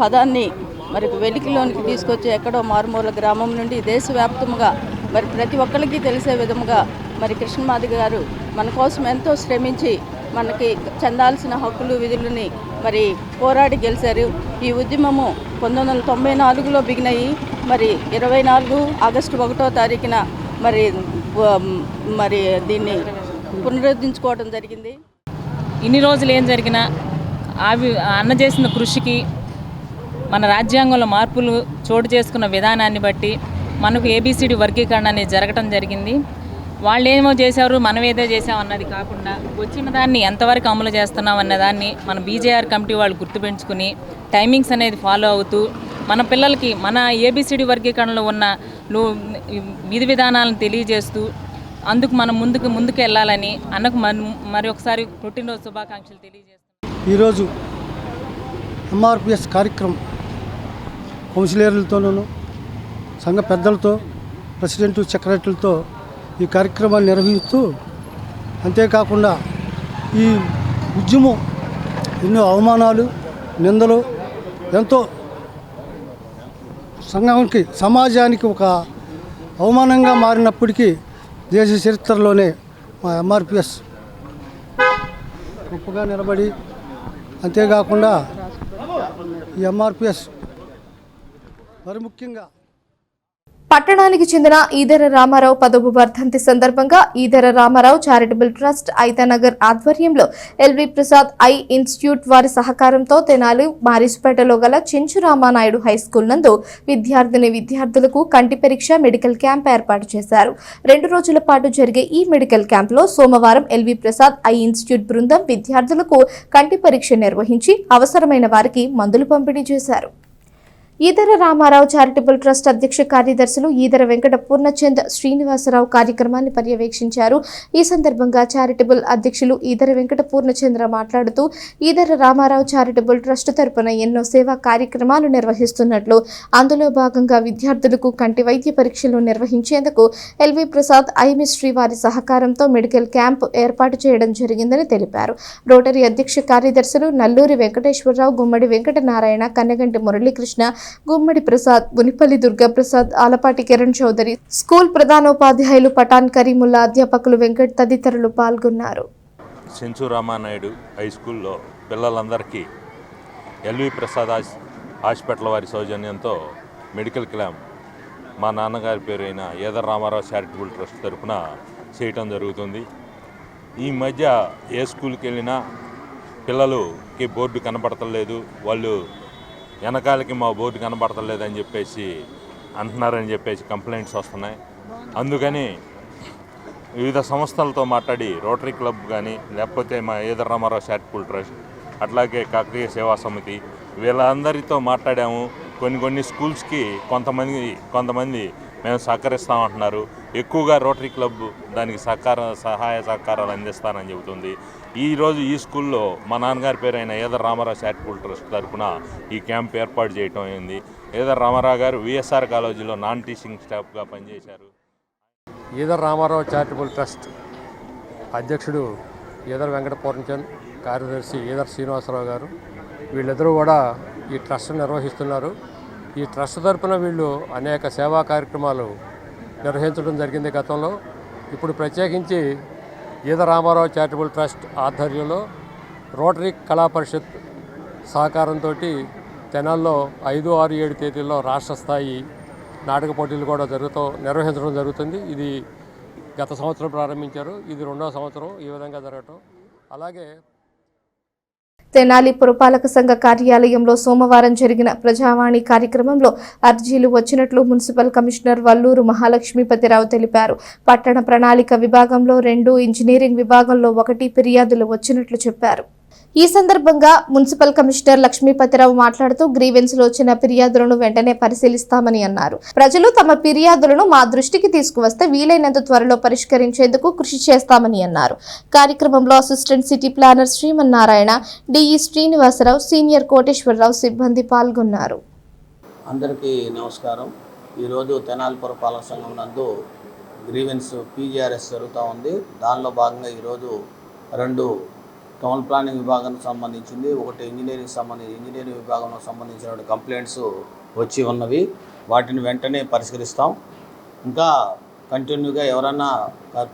పదాన్ని మరి వెలికిలోనికి తీసుకొచ్చి ఎక్కడో మారుమూల గ్రామం నుండి దేశవ్యాప్తంగా మరి ప్రతి ఒక్కరికి తెలిసే విధముగా మరి కృష్ణ మాదిగ గారు మన కోసం ఎంతో శ్రమించి మనకి చెందాల్సిన హక్కులు విధులని మరి పోరాడి గెలిచారు. ఈ ఉద్యమము 1994లో బిగినయి మరి 24 ఆగస్టు 1వ తారీఖున మరి దీన్ని పునరుద్ధరించుకోవడం జరిగింది. ఇన్ని రోజులు ఏం జరిగినా అన్న చేసిన కృషికి మన రాజ్యాంగంలో మార్పులు చోటు చేసుకున్న విధానాన్ని బట్టి మనకు ఏబిసిడి వర్గీకరణ అనేది జరగటం జరిగింది. వాళ్ళు ఏమో చేశారు, మనం ఏదో చేసాం అన్నది కాకుండా వచ్చిన దాన్ని ఎంతవరకు అమలు చేస్తున్నాం అన్నదాన్ని మన బీజేఆర్ కమిటీ వాళ్ళు గుర్తుపెంచుకుని టైమింగ్స్ అనేది ఫాలో అవుతూ మన పిల్లలకి మన ఏబిసిడి వర్గీకరణలో ఉన్న విధి విధానాలను తెలియజేస్తూ అందుకు మనం ముందుకు వెళ్ళాలని అన్నకు మరి ఒకసారి పుట్టినరోజు శుభాకాంక్షలు తెలియజేస్తాం. ఈరోజు ఎంఆర్పిఎస్ కార్యక్రమం కౌన్సిలర్లతోనూ సంఘ పెద్దలతో, ప్రెసిడెంట్, సెక్రటరీలతో ఈ కార్యక్రమాన్ని నిర్వహిస్తూ, అంతేకాకుండా ఈ ఉద్యమం ఎన్నో అవమానాలు, నిందలు, ఎంతో సంఘానికి, సమాజానికి ఒక అవమానంగా మారినప్పటికీ దేశ చరిత్రలోనే మా ఎంఆర్పిఎస్ గొప్పగా నిలబడి, అంతేకాకుండా ఈ ఎంఆర్పిఎస్ మరి ముఖ్యంగా పట్టణానికి చెందిన ఈదర రామారావు 10వ వర్ధంతి సందర్భంగా ఈదర రామారావు చారిటబుల్ ట్రస్ట్ ఐతానగర్ ఆధ్వర్యంలో ఎల్వి ప్రసాద్ ఐ ఇన్స్టిట్యూట్ వారి సహకారంతో తెనాలి మారిసుపేటలో గల చెంచు రామానాయుడు హైస్కూల్ నందు విద్యార్థులకు కంటి పరీక్ష మెడికల్ క్యాంప్ ఏర్పాటు చేశారు. 2 రోజుల పాటు జరిగే ఈ మెడికల్ క్యాంపులో సోమవారం ఎల్వి ప్రసాద్ ఐ ఇన్స్టిట్యూట్ బృందం విద్యార్థులకు కంటి పరీక్ష నిర్వహించి అవసరమైన వారికి మందులు పంపిణీ చేశారు. ఈదర రామారావు చారిటబుల్ ట్రస్ట్ అధ్యక్ష కార్యదర్శులు ఈదర వెంకట పూర్ణచంద్ శ్రీనివాసరావు కార్యక్రమాన్ని పర్యవేక్షించారు. ఈ సందర్భంగా చారిటబుల్ అధ్యక్షులు ఈదర వెంకట పూర్ణచంద్ర మాట్లాడుతూ ఈదర రామారావు చారిటబుల్ ట్రస్ట్ తరపున ఎన్నో సేవా కార్యక్రమాలు నిర్వహిస్తున్నట్లు, అందులో భాగంగా విద్యార్థులకు కంటి వైద్య పరీక్షలు నిర్వహించేందుకు ఎల్వి ప్రసాద్ ఐ మిస్ట్రీ వారి సహకారంతో మెడికల్ క్యాంప్ ఏర్పాటు చేయడం జరిగిందని తెలిపారు. రోటరీ అధ్యక్ష కార్యదర్శులు నల్లూరి వెంకటేశ్వరరావు, గుమ్మడి వెంకటనారాయణ, కన్నగంటి మురళీకృష్ణ, గుమ్మడి ప్రసాద్, మునిపల్లి దుర్గాప్రసాద్, ఆలపాటి కిరణ్ చౌదరి, స్కూల్ ప్రధానోపాధ్యాయులు పఠాన్ కరీముల్లా, అధ్యాపకులు వెంకట్ తదితరులు పాల్గొన్నారు. చెంచు రామానాయుడు హై స్కూల్లో పిల్లలందరికీ ఎల్వి ప్రసాద్ హాస్పిటల్ వారి సౌజన్యంతో మెడికల్ క్యాంప్ మా నాన్నగారి పేరైన ఈదర రామారావు చారిటబుల్ ట్రస్ట్ తరఫున చేయటం జరుగుతుంది. ఈ మధ్య ఏ స్కూల్కి వెళ్ళినా పిల్లలకి బోర్డు కనపడతలేదు, వాళ్ళు వెనకాలకి మా బోర్డు కనబడతలేదని చెప్పేసి అంటున్నారని చెప్పేసి కంప్లైంట్స్ వస్తున్నాయి. అందుకని వివిధ సంస్థలతో మాట్లాడి రోటరీ క్లబ్ కానీ, లేకపోతే మా ఈదర రామారావు చారిటబుల్ ట్రస్ట్, అట్లాగే కాకతీయ సేవా సమితి, వీళ్ళందరితో మాట్లాడాము. కొన్ని స్కూల్స్కి కొంతమంది మేము సహకరిస్తామంటున్నారు. ఎక్కువగా రోటరీ క్లబ్ దానికి సహాయ సహకారాలు అందిస్తానని చెబుతుంది. ఈరోజు ఈ స్కూల్లో మా నాన్నగారి పేరైన ఈదర రామారావు చారిటబుల్ ట్రస్ట్ తరఫున ఈ క్యాంప్ ఏర్పాటు చేయటం అయింది. ఈదర రామారావు గారు విఎస్ఆర్ కాలేజీలో నాన్ టీచింగ్ స్టాఫ్గా పనిచేశారు. ఈదర రామారావు చారిటబుల్ ట్రస్ట్ అధ్యక్షుడు ఈదర వెంకట పూర్ణచంద్, కార్యదర్శి ఈదర శ్రీనివాసరావు గారు, వీళ్ళిద్దరూ కూడా ఈ ట్రస్ట్ నిర్వహిస్తున్నారు. ఈ ట్రస్ట్ తరపున వీళ్ళు అనేక సేవా కార్యక్రమాలు నిర్వహించడం జరిగింది గతంలో. ఇప్పుడు ప్రత్యేకించి ఈదర రామారావు చారిటబుల్ ట్రస్ట్ ఆధ్వర్యంలో రోటరీ కళా పరిషత్ సహకారంతో తెనాల్లో 5, 6, 7 తేదీల్లో రాష్ట్ర స్థాయి నాటక పోటీలు కూడా నిర్వహించడం జరుగుతుంది. ఇది గత సంవత్సరం ప్రారంభించారు, ఇది 2వ సంవత్సరం ఈ విధంగా జరగటం. అలాగే తెనాలి పురపాలక సంఘ కార్యాలయంలో సోమవారం జరిగిన ప్రజావాణి కార్యక్రమంలో అర్జీలు వచ్చినట్లు మున్సిపల్ కమిషనర్ వల్లూరు మహాలక్ష్మీపతిరావు తెలిపారు. పట్టణ ప్రణాళిక విభాగంలో 2, ఇంజనీరింగ్ విభాగంలో 1 ఫిర్యాదులు వచ్చినట్లు చెప్పారు. ఈ సందర్భంగా మున్సిపల్ కమిషనర్ లక్ష్మీపతిరావు మాట్లాడుతూ గ్రీవెన్స్లో వచ్చిన ఫిర్యాదులను వెంటనే పరిశీలిస్తామని అన్నారు. ప్రజలు తమ ఫిర్యాదులను మా దృష్టికి తీసుకువస్తే వీలైనంత త్వరలో పరిష్కరించేందుకు కృషి చేస్తామని అన్నారు. కార్యక్రమంలో assistant city planner Srimannarayana, DE Srinivasarao, senior Koteswararao సిబ్బంది పాల్గొన్నారు. అందరికీ నమస్కారం. ఈరోజు తెనాలి పురపాలక సంఘం నందు గ్రీవెన్స్ పీజీఆర్ఎస్ జరుగుతూ ఉంది. దానిలో భాగంగా ఈరోజు 2 టౌన్ ప్లానింగ్ విభాగానికి సంబంధించింది, 1 ఇంజనీరింగ్ విభాగంలో సంబంధించిన కంప్లైంట్స్ వచ్చి ఉన్నవి. వాటిని వెంటనే పరిష్కరిస్తాం. ఇంకా కంటిన్యూగా ఎవరన్నా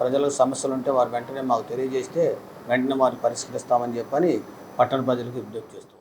ప్రజలకు సమస్యలు ఉంటే వారు వెంటనే మాకు తెలియజేస్తే వెంటనే వారిని పరిష్కరిస్తామని చెప్పని పట్టణ ప్రజలకు విజ్ఞప్తి చేస్తాం.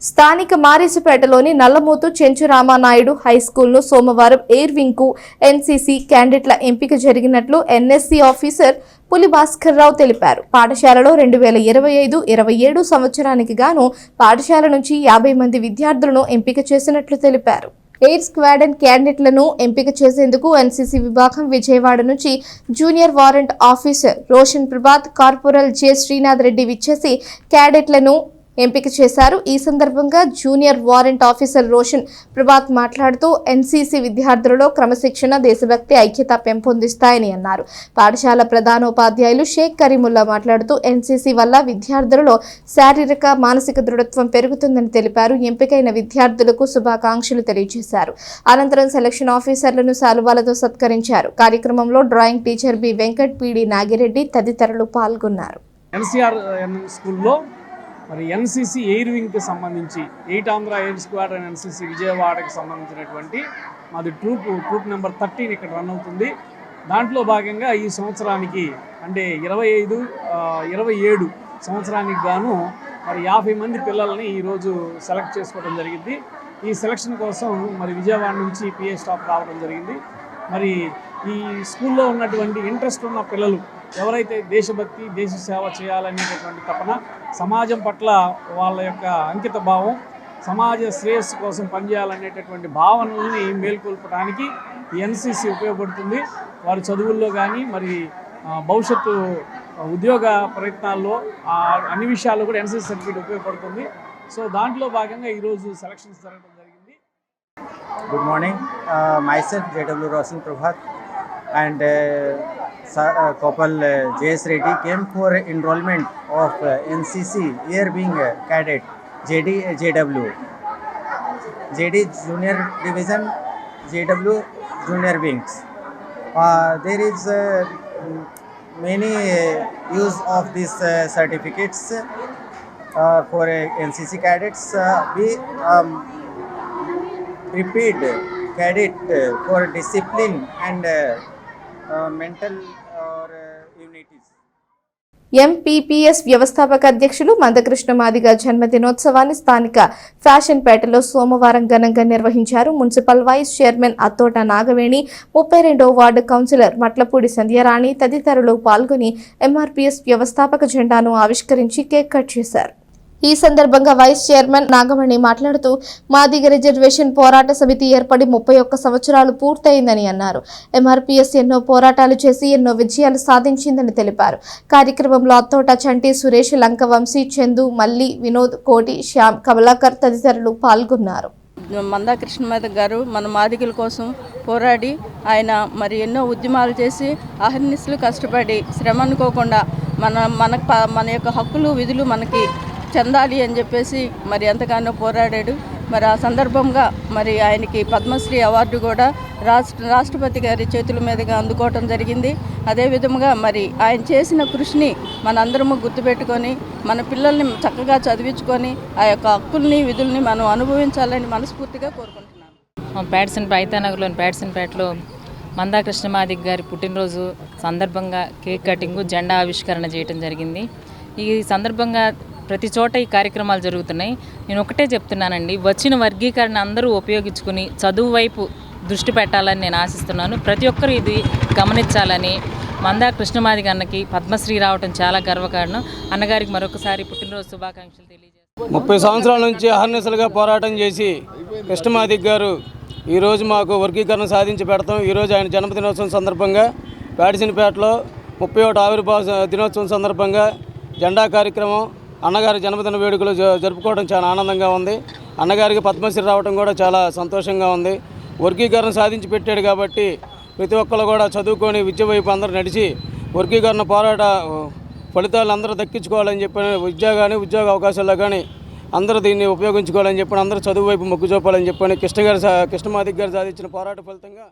స్థానిక మారిసుపేటలోని నల్లమూతు చెంచు రామానాయుడు హైస్కూల్ను సోమవారం ఎయిర్ వింగ్కు ఎన్సీసీ క్యాండిడేట్ల ఎంపిక జరిగినట్లు ఎన్ఎస్సీ ఆఫీసర్ పులి భాస్కర్రావు తెలిపారు. పాఠశాలలో 2025-27 సంవత్సరానికి గాను పాఠశాల నుంచి 50 మంది విద్యార్థులను ఎంపిక చేసినట్లు తెలిపారు. ఎయిర్ స్క్వాడన్ క్యాండిడేట్లను ఎంపిక చేసేందుకు ఎన్సీసీ విభాగం విజయవాడ నుంచి junior warrant officer Roshan Prabhat, corporal J Srinath Reddy విచ్చేసి క్యాడెట్లను ఎంపిక చేశారు. ఈ సందర్భంగా junior warrant officer Roshan Prabhat మాట్లాడుతూ ఎన్సీసీ విద్యార్థులలో క్రమశిక్షణ, దేశభక్తి, ఐక్యత పెంపొందిస్తాయని అన్నారు. పాఠశాల ప్రధానోపాధ్యాయులు షేక్ కరీముల్లా మాట్లాడుతూ ఎన్సీసీ వల్ల విద్యార్థులలో శారీరక, మానసిక దృఢత్వం పెరుగుతుందని తెలిపారు. ఎంపికైన విద్యార్థులకు శుభాకాంక్షలు తెలియజేశారు. అనంతరం సెలక్షన్ ఆఫీసర్లను శాలువాలతో సత్కరించారు. కార్యక్రమంలో డ్రాయింగ్ టీచర్ బి వెంకట్, పిడి నాగిరెడ్డి తదితరులు పాల్గొన్నారు. స్కూల్లో మరి ఎన్సీసీ ఎయిర్ వింగ్కి సంబంధించి 8 ఆంధ్ర ఎయిర్ స్క్వాడ్రన్ ఎన్సీసీ విజయవాడకి సంబంధించినటువంటి మాది ట్రూప్ నెంబర్ 13 ఇక్కడ రన్ అవుతుంది. దాంట్లో భాగంగా ఈ సంవత్సరానికి అంటే 25-27 సంవత్సరానికి గాను మరి 50 మంది పిల్లల్ని ఈరోజు సెలెక్ట్ చేసుకోవడం జరిగింది. ఈ సెలక్షన్ కోసం మరి విజయవాడ నుంచి పిఏ స్టాఫ్ రావడం జరిగింది. మరి ఈ స్కూల్లో ఉన్నటువంటి ఇంట్రెస్ట్ ఉన్న పిల్లలు ఎవరైతే దేశభక్తి, దేశ సేవ చేయాలనేటటువంటి తపన, సమాజం పట్ల వాళ్ళ యొక్క అంకిత భావం, సమాజ శ్రేయస్సు కోసం పనిచేయాలనేటటువంటి భావనల్ని మేల్కొల్పడానికి ఈ ఎన్సిసి ఉపయోగపడుతుంది. వారి చదువుల్లో కానీ మరి భవిష్యత్తు ఉద్యోగ ప్రయత్నాల్లో అన్ని విషయాల్లో కూడా ఎన్సిసి సర్టిఫికేట్ ఉపయోగపడుతుంది. సో దాంట్లో భాగంగా ఈరోజు సెలక్షన్స్ జరగడం జరిగింది. Good morning, myself JW Roshan Prabhat and couple JS Reddy came for enrollment of NCC year being cadet JW JD Junior Division, JW Junior Wings. There is many use of these certificates for NCC cadets. We prepared cadet for discipline and mental or unities. MPPS వ్యవస్థాపక అధ్యక్షులు మందకృష్ణ మాదిగ జన్మదినోత్సవాన్ని స్థానిక fashion పేటలో సోమవారం ఘనంగా నిర్వహించారు. Municipal vice chairman Attota Nagaveni, 32వ ward councillor Matlapudi Sandhyarani తదితరులు పాల్గొని ఎంఆర్పీఎస్ వ్యవస్థాపక జెండాను ఆవిష్కరించి కేక్ కట్ చేశారు. ఈ సందర్భంగా వైస్ చైర్మన్ నాగమణి మాట్లాడుతూ మాదిగ రిజర్వేషన్ పోరాట సమితి ఏర్పడి 31 సంవత్సరాలు పూర్తయిందని అన్నారు. ఎంఆర్పీఎస్ ఎన్నో పోరాటాలు చేసి ఎన్నో విజయాలు సాధించిందని తెలిపారు. కార్యక్రమంలో అత్తోట చంటి, సురేష్, లంక వంశీ, చందు, మల్లి, వినోద్, కోటి, శ్యామ్, కమలాకర్ తదితరులు పాల్గొన్నారు. మందాకృష్ణ మాదిగ గారు మన మాదిగల కోసం పోరాడి ఆయన మరి ఎన్నో ఉద్యమాలు చేసి అహర్నిశలు కష్టపడి శ్రమ అనుకోకుండా మన యొక్క హక్కులు విధులు మనకి చెందాలి అని చెప్పేసి మరి ఎంతగానో పోరాడాడు. మరి ఆ సందర్భంగా మరి ఆయనకి పద్మశ్రీ అవార్డు కూడా రాష్ట్రపతి గారి చేతుల మీదుగా అందుకోవటం జరిగింది. అదేవిధంగా మరి ఆయన చేసిన కృషిని మనందరము గుర్తుపెట్టుకొని మన పిల్లల్ని చక్కగా చదివించుకొని ఆ యొక్క హక్కుల్ని విధుల్ని మనం అనుభవించాలని మనస్ఫూర్తిగా కోరుకుంటున్నాను. ఐతానగర్లోని ప్యాడ్సన్పేటలో మందాకృష్ణ మాదిగ గారి పుట్టినరోజు సందర్భంగా కేక్ కటింగు, జెండా ఆవిష్కరణ చేయడం జరిగింది. ఈ సందర్భంగా ప్రతి చోట ఈ కార్యక్రమాలు జరుగుతున్నాయి. నేను ఒకటే చెప్తున్నానండి, వచ్చిన వర్గీకరణ అందరూ ఉపయోగించుకుని చదువు వైపు దృష్టి పెట్టాలని నేను ఆశిస్తున్నాను. ప్రతి ఒక్కరూ ఇది గమనించాలని. మందా కృష్ణమాదిగ అన్నకి పద్మశ్రీ రావడం చాలా గర్వకారణం. అన్నగారికి మరొకసారి పుట్టినరోజు శుభాకాంక్షలు తెలియజేస్తాను. 30 సంవత్సరాల నుంచి అహర్నిశలుగా పోరాటం చేసి కృష్ణమాదిగ గారు ఈరోజు మాకు వర్గీకరణ సాధించి పెడతాం. ఈరోజు ఆయన జన్మదినోత్సవం సందర్భంగా ప్యాడిసిన్పేటలో 31వ ఆవిర్భావ దినోత్సవం సందర్భంగా జెండా కార్యక్రమం, అన్నగారి జన్మదిన వేడుకలు జరుపుకోవడం చాలా ఆనందంగా ఉంది. అన్నగారికి పద్మశ్రీ రావడం కూడా చాలా సంతోషంగా ఉంది. వర్గీకరణ సాధించి పెట్టాడు కాబట్టి ప్రతి ఒక్కరు కూడా చదువుకొని విద్య వైపు అందరూ నడిచి వర్గీకరణ పోరాట ఫలితాలు అందరూ దక్కించుకోవాలని చెప్పి ఉద్యోగ అవకాశాల్లో కానీ అందరూ దీన్ని ఉపయోగించుకోవాలని చెప్పి అందరూ చదువు వైపు మొగ్గు చూపాలని చెప్పని కృష్ణమాదిగ గారు సాధించిన పోరాట ఫలితంగా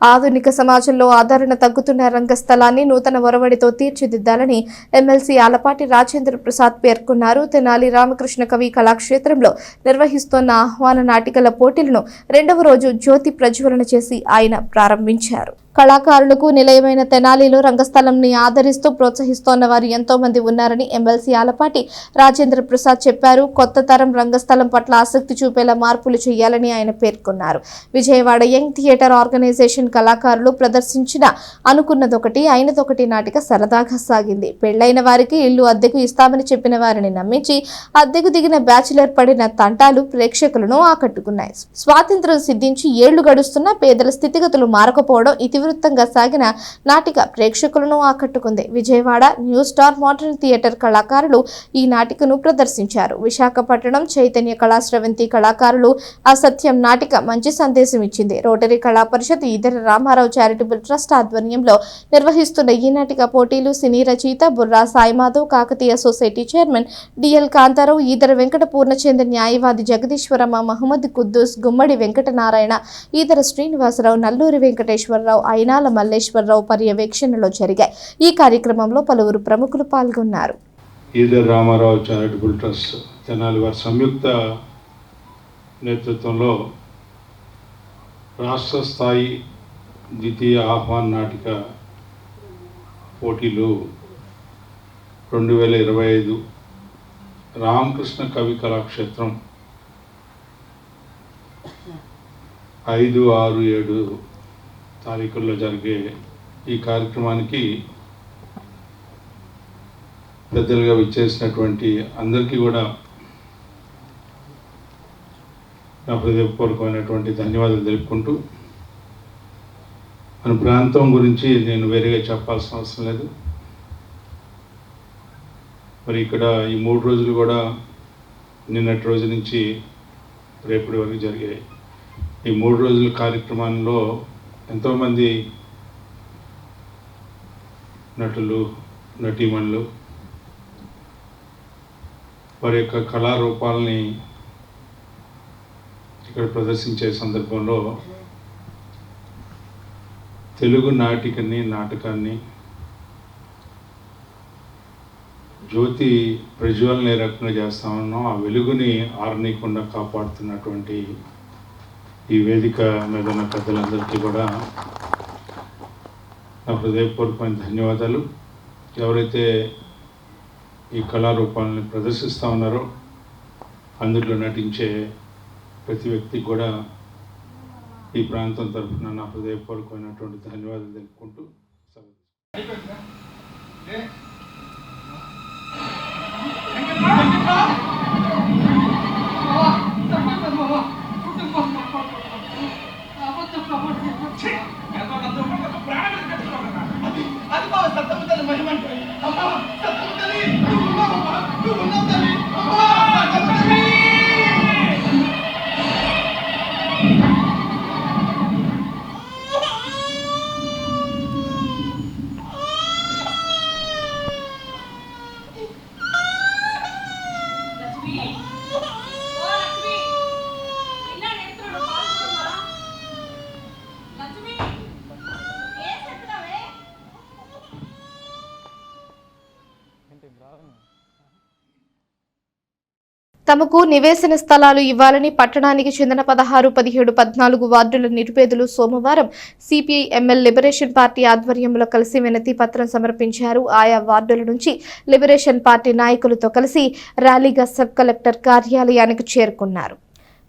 ఆధునిక సమాజంలో ఆదరణ తగ్గుతున్న రంగస్థలాన్ని నూతన ఒరవడితో తీర్చిదిద్దాలని ఎమ్మెల్సీ ఆలపాటి రాజేంద్ర ప్రసాద్ పేర్కొన్నారు. తెనాలి రామకృష్ణ కవి కళాక్షేత్రంలో నిర్వహిస్తున్న ఆహ్వాన నాటికల పోటీలను 2వ రోజు జ్యోతి ప్రజ్వలన చేసి ఆయన ప్రారంభించారు. కళాకారులకు నిలయమైన తెనాలిలో రంగస్థలంని ఆదరిస్తూ ప్రోత్సహిస్తోన్న వారు ఎంతో మంది ఉన్నారని ఎమ్మెల్సీ ఆలపాటి రాజేంద్ర ప్రసాద్ చెప్పారు. కొత్త తరం రంగస్థలం పట్ల ఆసక్తి చూపేలా మార్పులు చేయాలని ఆయన పేర్కొన్నారు. విజయవాడ యంగ్ థియేటర్ ఆర్గనైజేషన్ కళాకారులు ప్రదర్శించిన అనుకున్నదొకటి అయినదొకటి నాటిక సరదాగా సాగింది. పెళ్లైన వారికి ఇల్లు అద్దెకు ఇస్తామని చెప్పిన వారిని నమ్మించి అద్దెకు దిగిన బ్యాచిలర్ పడిన తంటాలు ప్రేక్షకులను ఆకట్టుకున్నాయి. స్వాతంత్ర్యం సిద్ధించి ఏళ్లు గడుస్తున్నా పేదల స్థితిగతులు మారకపోవడం ఇతివృత్తంగా సాగిన నాటిక ప్రేక్షకులను ఆకట్టుకుంది. Vijayawada new star modern theatre కళాకారులు ఈ నాటికను ప్రదర్శించారు. విశాఖపట్నం చైతన్య కళాశ్రవంతి కళాకారులు అసత్యం నాటిక మంచి సందేశం ఇచ్చింది. Rotary Kala Parishat Edara Ramarao charitable trust ఆధ్వర్యంలో నిర్వహిస్తున్న ఈ నాటిక పోటీలు సినీ రచయిత Burra Saimadhav, Kakatiya society chairman DL Kantharao, Edara Venkata Purnachandra, న్యాయవాది జగదీశ్వరమ్మ, మహమ్మద్ కుద్దూస్, గుమ్మడి వెంకటనారాయణ, ఈదర శ్రీనివాసరావు, నల్లూరి వెంకటేశ్వరరావు, అయినాల మల్లేశ్వరరావు పర్యవేక్షణలో జరిగాయి. ఈ కార్యక్రమంలో పలువురు ప్రముఖులు పాల్గొన్నారు. ఈదర్ రామారావు చారిటబుల్ ట్రస్ట్ తెనాలి వారి సంయుక్త నేతృత్వంలో రాష్ట్ర స్థాయి ద్వితీయ ఆహ్వాన్ నాటిక పోటీలు 2025 రామకృష్ణ కవి కళాక్షేత్రం 5, 6, 7 తారీఖుల్లో జరిగే ఈ కార్యక్రమానికి పెద్దలుగా విచ్చేసినటువంటి అందరికీ కూడా నా హృదయపూర్వకమైనటువంటి ధన్యవాదాలు తెలుపుకుంటూ, మన ప్రాంతం గురించి నేను వేరేగా చెప్పాల్సిన అవసరం లేదు. మరి ఇక్కడ ఈ 3 రోజులు కూడా నిన్నటి రోజు నుంచి రేపటి వరకు జరిగాయి. ఈ 3 రోజుల కార్యక్రమంలో ఎంతోమంది నటులు, నటీమణులు వారి యొక్క కళారూపాలని ఇక్కడ ప్రదర్శించే సందర్భంలో తెలుగు నాటకాన్ని జ్యోతి ప్రజ్వలన ఏ రకంగా చేస్తా ఉన్నాం, ఆ వెలుగుని ఆరనీయకుండా కాపాడుతున్నటువంటి ఈ వేదిక మీద ఉన్న పెద్దలందరికీ కూడా నా హృదయపూర్వకమైన ధన్యవాదాలు. ఎవరైతే ఈ కళారూపాలని ప్రదర్శిస్తూ ఉన్నారో అందులో నటించే ప్రతి వ్యక్తికి కూడా ఈ ప్రాంతం తరఫున నా హృదయపూర్వకమైనటువంటి ధన్యవాదాలు తెలుపుకుంటూ తమకు నివేశన స్థలాలు ఇవ్వాలని పట్టణానికి చెందిన 16, 17, 14 వార్డుల నిరుపేదలు సోమవారం సిపిఐ ఎంఎల్ లిబరేషన్ పార్టీ ఆధ్వర్యంలో కలిసి వినతి పత్రం సమర్పించారు. ఆయా వార్డుల నుంచి లిబరేషన్ పార్టీ నాయకులతో కలిసి ర్యాలీగా సబ్ కలెక్టర్ కార్యాలయానికి చేరుకున్నారు.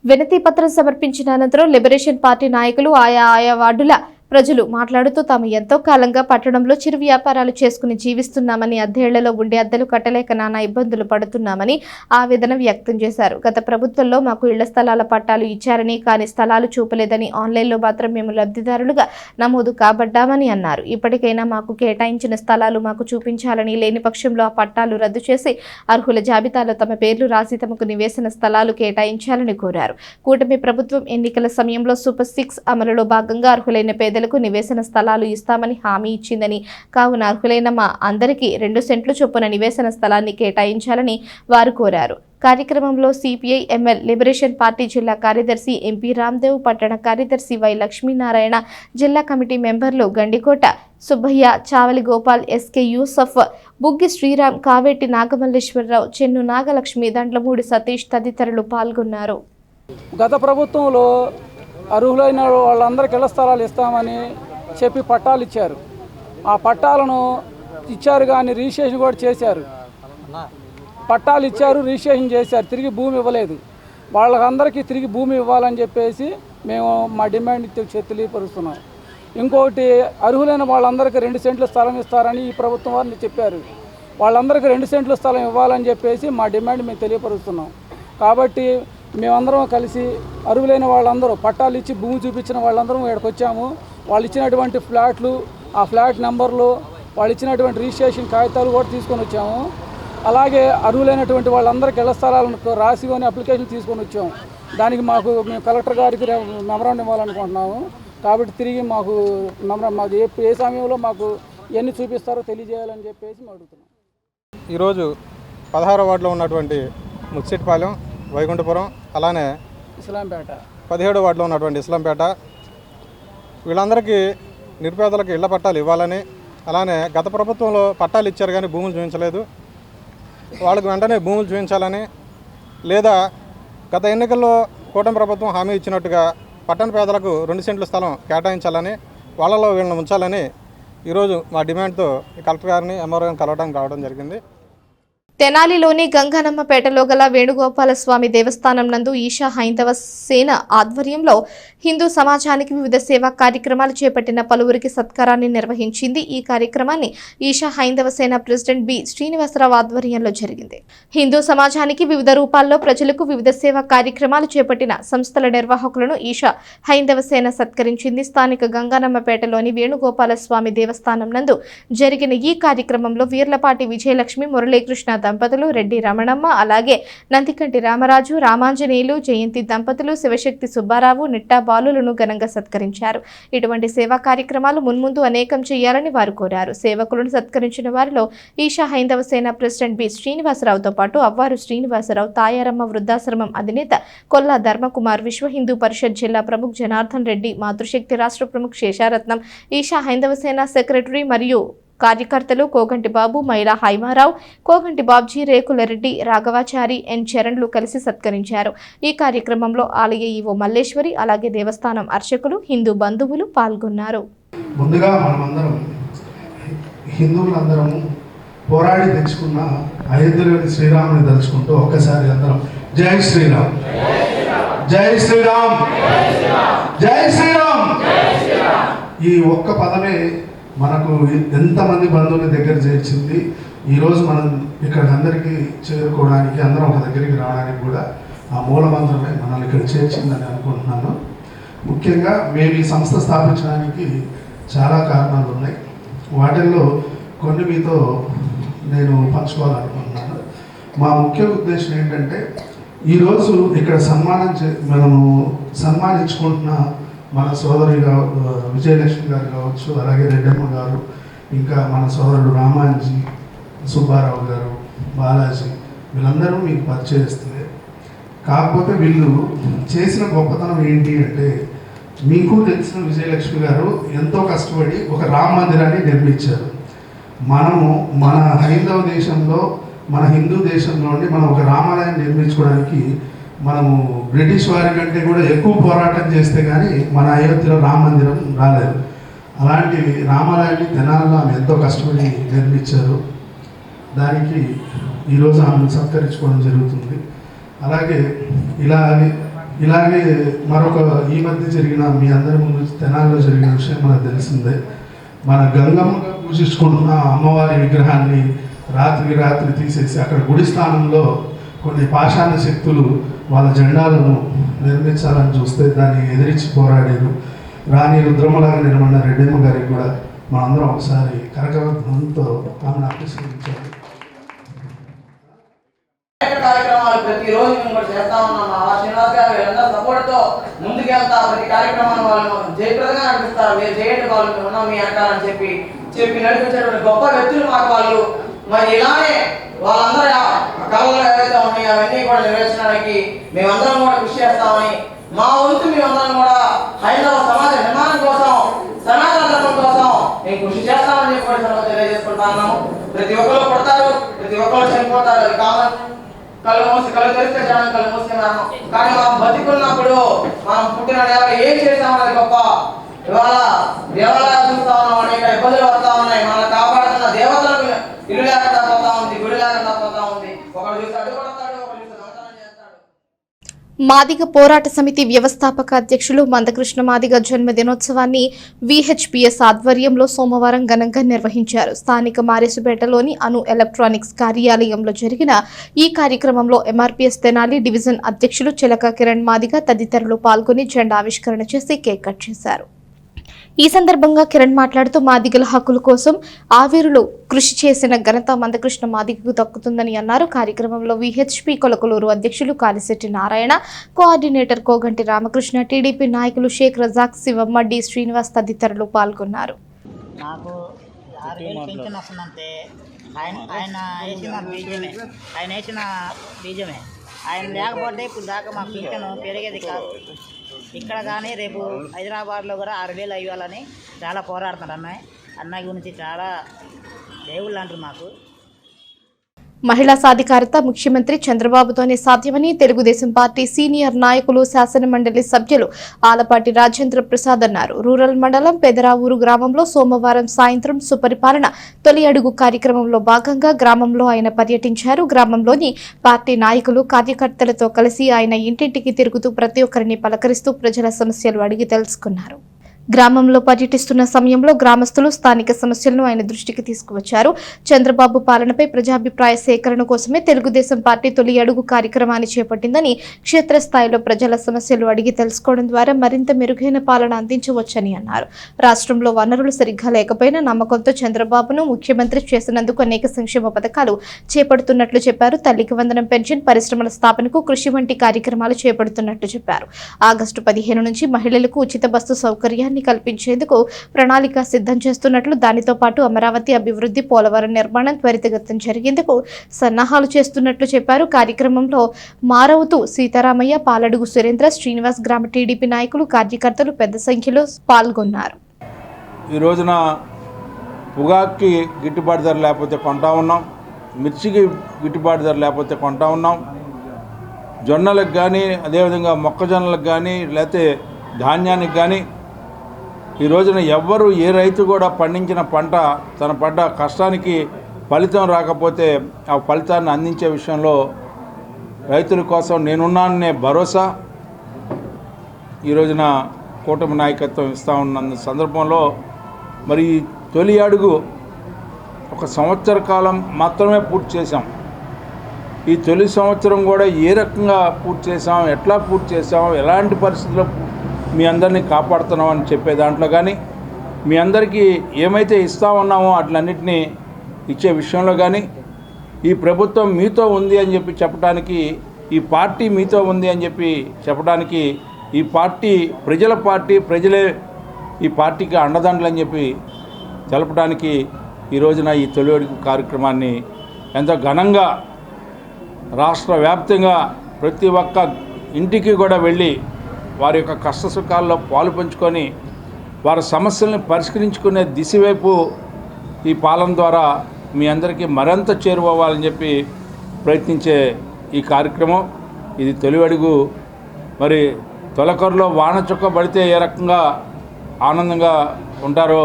వినతి పత్రం సమర్పించిన అనంతరం లిబరేషన్ పార్టీ నాయకులు ఆయా వార్డుల ప్రజలు మాట్లాడుతూ తాము ఎంతో కాలంగా పట్టణంలో చిరు వ్యాపారాలు చేసుకుని జీవిస్తున్నామని, అద్దెళ్లలో ఉండే అద్దెలు కట్టలేక నానా ఇబ్బందులు పడుతున్నామని ఆవేదన వ్యక్తం చేశారు. గత ప్రభుత్వంలో మాకు ఇళ్ల స్థలాల పట్టాలు ఇచ్చారని, కానీ స్థలాలు చూపలేదని, ఆన్లైన్లో మాత్రం మేము లబ్ధిదారులుగా నమోదు కాబడ్డామని అన్నారు. ఇప్పటికైనా మాకు కేటాయించిన స్థలాలు మాకు చూపించాలని, లేని పక్షంలో ఆ పట్టాలు రద్దు చేసి అర్హుల జాబితాలో తమ పేర్లు రాసి తమకు నివేశన స్థలాలు కేటాయించాలని కోరారు. కూటమి ప్రభుత్వం ఎన్నికల సమయంలో సూపర్ 6 అమలులో భాగంగా అర్హులైన పేదలకు నివేశన స్థలాలు ఇస్తామని హామీ ఇచ్చిందని, కావున అర్హులైన మా అందరికీ 2 సెంట్లు చొప్పున నివేశన స్థలాన్ని కేటాయించాలని వారు కోరారు. కార్యక్రమంలో సిపిఐ ఎంఎల్ లిబరేషన్ పార్టీ జిల్లా కార్యదర్శి ఎంపీ రామ్దేవ్, పట్టణ కార్యదర్శి వై లక్ష్మీనారాయణ, జిల్లా కమిటీ మెంబర్లు గండికోట సుబ్బయ్య, చావలి గోపాల్, ఎస్కే యూసఫ్, బుగ్గి శ్రీరామ్, కావేటి నాగమల్లేశ్వరరావు, చెన్ను నాగలక్ష్మి, దండ్లమూడి సతీష్ తదితరులు పాల్గొన్నారు. గత ప్రభుత్వంలో అర్హులైన వాళ్ళందరికీ ఇళ్ల స్థలాలు ఇస్తామని చెప్పి పట్టాలు ఇచ్చారు. ఆ పట్టాలను ఇచ్చారు కానీ రిజిస్ట్రేషన్ కూడా చేశారు. పట్టాలు ఇచ్చారు, రిజిస్ట్రేషన్ చేశారు, తిరిగి భూమి ఇవ్వలేదు. వాళ్ళకందరికీ తిరిగి భూమి ఇవ్వాలని చెప్పేసి మేము మా డిమాండ్ తెలియపరుస్తున్నాం. ఇంకొకటి, అర్హులైన వాళ్ళందరికీ 2 సెంట్ల స్థలం ఇస్తారని ఈ ప్రభుత్వం వారిని చెప్పారు. వాళ్ళందరికీ 2 సెంట్ల స్థలం ఇవ్వాలని చెప్పేసి మా డిమాండ్ మేము తెలియపరుస్తున్నాం. కాబట్టి మేమందరం కలిసి అర్హులైన వాళ్ళందరూ పట్టాలు ఇచ్చి భూమి చూపించిన వాళ్ళందరం ఇక్కడికి వచ్చాము. వాళ్ళు ఇచ్చినటువంటి ఫ్లాట్లు, ఆ ఫ్లాట్ నెంబర్లు, వాళ్ళు ఇచ్చినటువంటి రిజిస్ట్రేషన్ కాగితాలు కూడా తీసుకొని వచ్చాము. అలాగే అర్హులైనటువంటి వాళ్ళందరికీ ఇళ్ల స్థలాలను రాసికొని అప్లికేషన్ తీసుకొని వచ్చాము. దానికి మేము కలెక్టర్ గారికి మెమరాండం ఇవ్వాలనుకుంటున్నాము. కాబట్టి తిరిగి మాకు ఏ సమయంలో మాకు ఎన్ని చూపిస్తారో తెలియజేయాలని చెప్పేసి మేము అడుగుతున్నాం. ఈరోజు 16వ వార్డులో ఉన్నటువంటి ముత్సెట్టిపాలెం, వైకుంఠపురం, అలానే ఇస్లాంపేట, 17వ వార్డులో ఉన్నటువంటి ఇస్లాంపేట, వీళ్ళందరికీ నిరుపేదలకు ఇళ్ల పట్టాలు ఇవ్వాలని, అలానే గత ప్రభుత్వంలో పట్టాలు ఇచ్చారు కానీ భూములు చూపించలేదు, వాళ్ళకు వెంటనే భూములు చూపించాలని, లేదా గత ఎన్నికల్లో కూటమి ప్రభుత్వం హామీ ఇచ్చినట్టుగా పట్టణ పేదలకు 2 సెంట్ల స్థలం కేటాయించాలని, వాళ్ళలో వీళ్ళని ఉంచాలని ఈరోజు మా డిమాండ్తో కలెక్టర్ గారిని, ఎంఆర్ఓ గారిని కలవడానికి రావడం జరిగింది. తెనాలిలోని గంగానమ్మపేటలో గల వేణుగోపాలస్వామి దేవస్థానం నందు ఈశా హైందవ సేన ఆధ్వర్యంలో హిందూ సమాజానికి వివిధ సేవా కార్యక్రమాలు చేపట్టిన పలువురికి సత్కారాన్ని నిర్వహించింది. ఈ కార్యక్రమాన్ని ఈశా హైందవ సేన ప్రెసిడెంట్ బి శ్రీనివాసరావు ఆధ్వర్యంలో జరిగింది. హిందూ సమాజానికి వివిధ రూపాల్లో ప్రజలకు వివిధ సేవా కార్యక్రమాలు చేపట్టిన సంస్థల నిర్వాహకులను ఈశా హైందవ సేన సత్కరించింది. స్థానిక గంగానమ్మపేటలోని వేణుగోపాలస్వామి దేవస్థానం నందు జరిగిన ఈ కార్యక్రమంలో వీర్లపాటి విజయలక్ష్మి, మురళీకృష్ణ దంపతులు, రెడ్డి రమణమ్మ, అలాగే నందికంటి రామరాజు, రామాంజనేయులు, జయంతి దంపతులు, శివశక్తి సుబ్బారావు, నిట్టా బాలులను ఘనంగా సత్కరించారు. ఇటువంటి సేవా కార్యక్రమాలు మున్ముందు అనేకం చేయాలని వారు కోరారు. సేవకులను సత్కరించిన వారిలో ఈశా హైందవ సేన ప్రెసిడెంట్ బి శ్రీనివాసరావుతో పాటు అవ్వారు శ్రీనివాసరావు, తాయారమ్మ వృద్ధాశ్రమం అధినేత కొల్లా ధర్మకుమార్, విశ్వ హిందూ పరిషత్ జిల్లా ప్రముఖ్ జనార్దన్ రెడ్డి, మాతృశక్తి రాష్ట్ర ప్రముఖ్ శేషారత్నం, ఈశా హైందవ సేన సెక్రటరీ మరియు కార్యకర్తలు కోగంటి బాబు, మైలా హైమారావు, కోగంటి బాబ్జీ, రేకుల రెడ్డి, రాఘవాచారి, ఎన్ చరణ్లు కలిసి సత్కరించారు. ఈ కార్యక్రమంలో ఆలయ ఈవో మల్లేశ్వరి, అలాగే దేవస్థానం అర్చకులు, హిందూ బంధువులు పాల్గొన్నారు. ముందుగా మనమందరం హిందువులందరము పోరాడి తెచ్చుకున్న అయోధ్యలోని శ్రీరాముని తలుచుకుంటూ ఒక్కసారి అందరం జై శ్రీరామ్, జై శ్రీరామ్, జై శ్రీరామ్. ఈ ఒక్క పదమే మనకు ఎంతమంది బంధువుల దగ్గర చేర్చింది. ఈరోజు మనం ఇక్కడ అందరికీ చేరుకోవడానికి, అందరం ఒక దగ్గరికి రావడానికి కూడా ఆ మూలమంత్రమే మనల్ని ఇక్కడ చేర్చిందని అనుకుంటున్నాను. ముఖ్యంగా మేము ఈ సంస్థ స్థాపించడానికి చాలా కారణాలు ఉన్నాయి. వాటిల్లో కొన్ని మీతో నేను పంచుకోవాలనుకుంటున్నాను. మా ముఖ్య ఉద్దేశం ఏంటంటే, ఈరోజు ఇక్కడ మనము సన్మానించుకుంటున్న మన సోదరి విజయలక్ష్మి గారు కావచ్చు, అలాగే రెడ్డమ్మ గారు, ఇంకా మన సోదరుడు రామాంజీ, సుబ్బారావు గారు, బాలాజీ, వీళ్ళందరూ మీకు పరిచయిస్తుంది. కాకపోతే వీళ్ళు చేసిన గొప్పతనం ఏంటి అంటే, మీకు తెలిసిన విజయలక్ష్మి గారు ఎంతో కష్టపడి ఒక రామ మందిరాన్ని నిర్మించారు. మనము మన హైందవ దేశంలో, మన హిందూ దేశంలోని మనం ఒక రామాలయం నిర్మించుకోవడానికి మనము బ్రిటిష్ వారి కంటే కూడా ఎక్కువ పోరాటం చేస్తే కానీ మన అయోధ్యలో రామ మందిరం రాలేదు. అలాంటి రామాలయాన్ని తెనాలిలో ఆమె ఎంతో కష్టపడి నిర్మించారు. దానికి ఈరోజు ఆమెను సత్కరించుకోవడం జరుగుతుంది. అలాగే ఇలాగే మరొక ఈ మధ్య జరిగిన, మీ అందరి ముందు తెనాలిలో జరిగిన విషయం మనకు తెలిసిందే. మన గంగమ్మగా పూజించుకుంటున్న అమ్మవారి విగ్రహాన్ని రాత్రి తీసేసి అక్కడ గుడి స్థానంలో కొన్ని పాషాణ శక్తులు వాళ్ళ జెండాలను నిర్మించాలని చూస్తే దాన్ని ఎదిరించి పోరాడారు. రాణి రుద్రమ్మలాగా నిలబడిన రెడ్డమ్మ గారికి కూడా మనందరం ఒకసారి కరకవంతో ఆమెను అభిషేకించాలి. కార్యక్రమాలు ప్రతిరోజు మేము కూడా చేస్తా ఉన్నాం. శ్రీనివాస్ గారు వీళ్ళందరూ సపోర్ట్తో ముందుకెళ్తా ప్రతి కార్యక్రమాన్ని వాళ్ళు జయప్రదంగా నడిపిస్తారు. మీరు చేయండి, వాళ్ళు ఉన్నాం మీ అంటారని చెప్పి నడిపించేటువంటి గొప్ప వ్యక్తులు మాకు వాళ్ళు. మరి ఇలానే వాళ్ళందరూ కళలు ఏవైతే ఉన్నాయో అవన్నీ కూడా నెరవేర్చడానికి మేమందరం కూడా కృషి చేస్తామని, మా వంతు మేమందరం కూడా హైందవ సమాజ నిర్మాణం కోసం, సనాతన ధర్మం కోసం మేము కృషి చేస్తామని చెప్పి తెలియజేసుకుంటున్నాము. ప్రతి ఒక్కరు పుడతారు, ప్రతి ఒక్కరు చనిపోతారు, అది కామన్. కళ్ళు తెరిస్తే జనం, కళ్ళు మూస్తే మరణం. కానీ మనం బతికున్నప్పుడు మనం పుట్టిన నేల ఏం చేస్తామన్నది గొప్ప. ఇవాళ దేవాలయాలు చూస్తా ఉన్నాం, అనేక ఇబ్బందులు వస్తా ఉన్నాయి. మనం కాపాడుతున్న దేవతలకు ఇల్లు లేకుండా పోతా ఉంది, గుడి లేకుండా పోతా ఉంది. ఒకరు చూస్తే అడ్డుపడతాడు, ఒకరు చూస్తే దొంగతనం చేస్తాడు. మాదిగ పోరాట సమితి వ్యవస్థాపక అధ్యక్షులు మందకృష్ణ మాదిగ జన్మదినోత్సవాన్ని విహెచ్పిఎస్ ఆధ్వర్యంలో సోమవారం ఘనంగా నిర్వహించారు. స్థానిక మారేసుపేటలోని అను ఎలక్ట్రానిక్స్ కార్యాలయంలో జరిగిన ఈ కార్యక్రమంలో ఎంఆర్పీఎస్ తెనాలి డివిజన్ అధ్యక్షులు చిలక కిరణ్ మాదిగ తదితరులు పాల్గొని జెండా ఆవిష్కరణ చేసి కేక్ కట్ చేశారు. ఈ సందర్భంగా కిరణ్ మాట్లాడుతూ మాదిగల హక్కుల కోసం ఆవిరులు కృషి చేసిన ఘనత మందకృష్ణ మాదిగకు దక్కుతుందని అన్నారు. కార్యక్రమంలో విహెచ్పి కొలకలూరు అధ్యక్షులు కాలిశెట్టి నారాయణ, కోఆర్డినేటర్ కోగంటి రామకృష్ణ, టీడీపీ నాయకులు షేక్ రజాక్, శివమ్మ, డి శ్రీనివాస్ తదితరులు పాల్గొన్నారు. నాకు 6,000 పెన్షన్ వస్తుందంటే ఆయన వేసిన బీజమే. ఆయన లేకపోతే ఇప్పుడు దాకా మా పింఛను పెరిగేది కాదు. ఇక్కడ కానీ రేపు హైదరాబాద్లో కూడా 6,000 అయ్యాలని చాలా పోరాడుతున్నారు. అన్నయ్య గురించి చాలా దేవుళ్ళు అంటారు మాకు. మహిళా సాధికారత ముఖ్యమంత్రి చంద్రబాబుతోనే సాధ్యమని తెలుగుదేశం పార్టీ సీనియర్ నాయకులు శాసనమండలి సభ్యులు ఆలపాటి రాజేంద్ర ప్రసాద్ అన్నారు. రూరల్ మండలం పెదరావూరు గ్రామంలో సోమవారం సాయంత్రం సుపరిపాలన తొలి అడుగు కార్యక్రమంలో భాగంగా గ్రామంలో ఆయన పర్యటించారు. గ్రామంలోని పార్టీ నాయకులు కార్యకర్తలతో కలిసి ఆయన ఇంటింటికి తిరుగుతూ ప్రతి ఒక్కరిని పలకరిస్తూ ప్రజల సమస్యలు అడిగి తెలుసుకున్నారు. గ్రామంలో పర్యటిస్తున్న సమయంలో గ్రామస్తులు స్థానిక సమస్యలను ఆయన దృష్టికి తీసుకువచ్చారు. చంద్రబాబు పాలనపై ప్రజాభిప్రాయ సేకరణ కోసమే తెలుగుదేశం పార్టీ తొలి అడుగు కార్యక్రమాన్ని చేపట్టిందని, క్షేత్రస్థాయిలో ప్రజల సమస్యలు అడిగి తెలుసుకోవడం ద్వారా మరింత మెరుగైన పాలన అందించవచ్చని అన్నారు. రాష్ట్రంలో వనరులు సరిగ్గా లేకపోయినా నమ్మకంతో చంద్రబాబును ముఖ్యమంత్రి చేసినందుకు అనేక సంక్షేమ పథకాలు చేపడుతున్నట్లు చెప్పారు. తల్లికి వందనం పెన్షన్, పరిశ్రమల స్థాపనకు కృషి వంటి కార్యక్రమాలు చేపడుతున్నట్లు చెప్పారు. ఆగస్టు 15 నుంచి మహిళలకు ఉచిత బస్సు సౌకర్యాన్ని కల్పించేందుకు ప్రణాళిక సిద్ధం చేస్తున్నట్లు, దానితో పాటు అమరావతి అభివృద్ధి, పోలవరం నిర్మాణం త్వరితగతిన జరిగేందుకు సన్నాహాలు చేస్తున్నట్లు చెప్పారు. కార్యక్రమంలో మారవుతూ సీతారామయ్య, పాలడుగు సురేంద్ర, శ్రీనివాస్, గ్రామ టీడీపీ నాయకులు, కార్యకర్తలు పెద్ద సంఖ్యలో పాల్గొన్నారు. ఈ రోజున పొగాక్కి గిట్టుబాటు ధర లేకపోతే కొంటా ఉన్నాం, మిర్చికి గిట్టుబాటు ధర లేకపోతే కొంటా ఉన్నాం, జొన్నలకు కానీ అదేవిధంగా మొక్కజొన్నలకు కానీ లేకపోతే ధాన్యానికి కానీ ఈ రోజున ఎవ్వరు ఏ రైతు కూడా పండించిన పంట తన పడ్డ కష్టానికి ఫలితం రాకపోతే ఆ ఫలితాన్ని అందించే విషయంలో రైతుల కోసం నేనున్నాననే భరోసా ఈ రోజున కూటమి నాయకత్వం ఇస్తూ ఉన్న సందర్భంలో మరి తొలి అడుగు ఒక సంవత్సర కాలం మాత్రమే పూర్తి చేశాం. ఈ తొలి సంవత్సరం కూడా ఏ రకంగా పూర్తి చేసాం, ఎట్లా పూర్తి చేసాం, ఎలాంటి పరిస్థితుల్లో మీ అందరినీ కాపాడుతున్నామని చెప్పే దాంట్లో కానీ, మీ అందరికీ ఏమైతే ఇస్తా ఉన్నామో అట్లన్నింటినీ ఇచ్చే విషయంలో కానీ, ఈ ప్రభుత్వం మీతో ఉంది అని చెప్పి చెప్పడానికి, ఈ పార్టీ మీతో ఉంది అని చెప్పి చెప్పడానికి, ఈ పార్టీ ప్రజల పార్టీ, ప్రజలే ఈ పార్టీకి అండదండలు అని చెప్పి తెలపడానికి ఈ రోజున ఈ తొలి అడుగు కార్యక్రమాన్ని ఎంతో ఘనంగా రాష్ట్ర వ్యాప్తంగా ప్రతి ఒక్క ఇంటికి కూడా వెళ్ళి వారి యొక్క కష్ట సుఖాల్లో పాలు పంచుకొని వారి సమస్యల్ని పరిష్కరించుకునే దిశ వైపు ఈ పాలన ద్వారా మీ అందరికీ మరింత చేరువవ్వాలని చెప్పి ప్రయత్నించే ఈ కార్యక్రమం. ఇది తొలి అడుగు. మరి తొలకరులో వాన చుక్క పడితే ఏ రకంగా ఆనందంగా ఉంటారో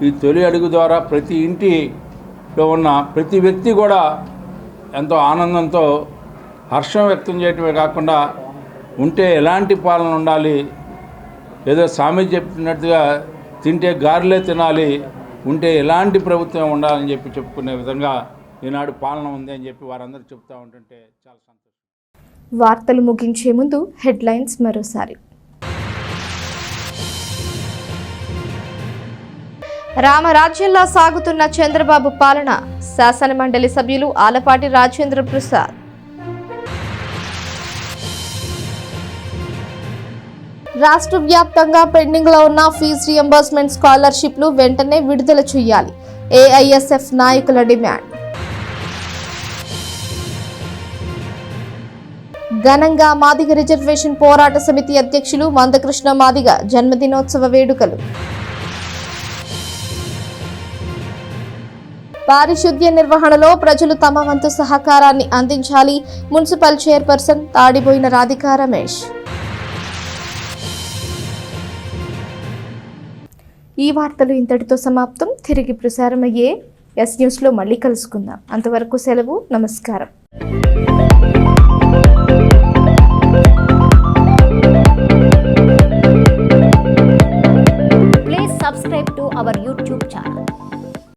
ఈ తొలి అడుగు ద్వారా ప్రతి ఇంటిలో ఉన్న ప్రతి వ్యక్తి కూడా ఎంతో ఆనందంతో హర్షం వ్యక్తం చేయటమే కాకుండా ఉంటే ఎలాంటి పాలన ఉండాలి, ఏదో స్వామి చెప్పినట్టుగా తింటే గారెలే తినాలి, ఉంటే ఎలాంటి ప్రభుత్వం ఉండాలని చెప్పి చెప్పుకునే విధంగా ఈనాడు పాలన ఉంది అని చెప్పి వారందరూ చెప్తూ ఉంటుంటే చాలా సంతోషం. వార్తలు ముగించే ముందు హెడ్లైన్స్ మరోసారి. రామరాజ్యంలా సాగుతున్న చంద్రబాబు పాలన, శాసనమండలి సభ్యులు ఆలపాటి రాజేంద్ర ప్రసాద్. రాష్ట్ర వ్యాప్తంగా పెండింగ్ లో ఉన్న ఫీజు రియంబర్స్మెంట్ స్కాలర్షిప్లు వెంటనే విడుదల చేయాలి, ఏఐఎస్ఎఫ్ నాయకుల డిమాండ్. ఘనంగా మాదిగ రిజర్వేషన్ పోరాట సమితి అధ్యక్షులు మందకృష్ణ మాదిగ జన్మదినోత్సవ వేడుకలు. పారిశుద్ధ్య నిర్వహణలో ప్రజలు తమ వంతు సహకారాన్ని అందించాలి, మున్సిపల్ చైర్పర్సన్ తాడిబోయిన రాధికా రమేష్. ఈ వార్తలు ఇంతటితో సమాప్తం. తిరిగి ప్రసారమయ్యే ఎస్ న్యూస్లో మళ్ళీ కలుసుకుందాం. అంతవరకు సెలవు. నమస్కారం.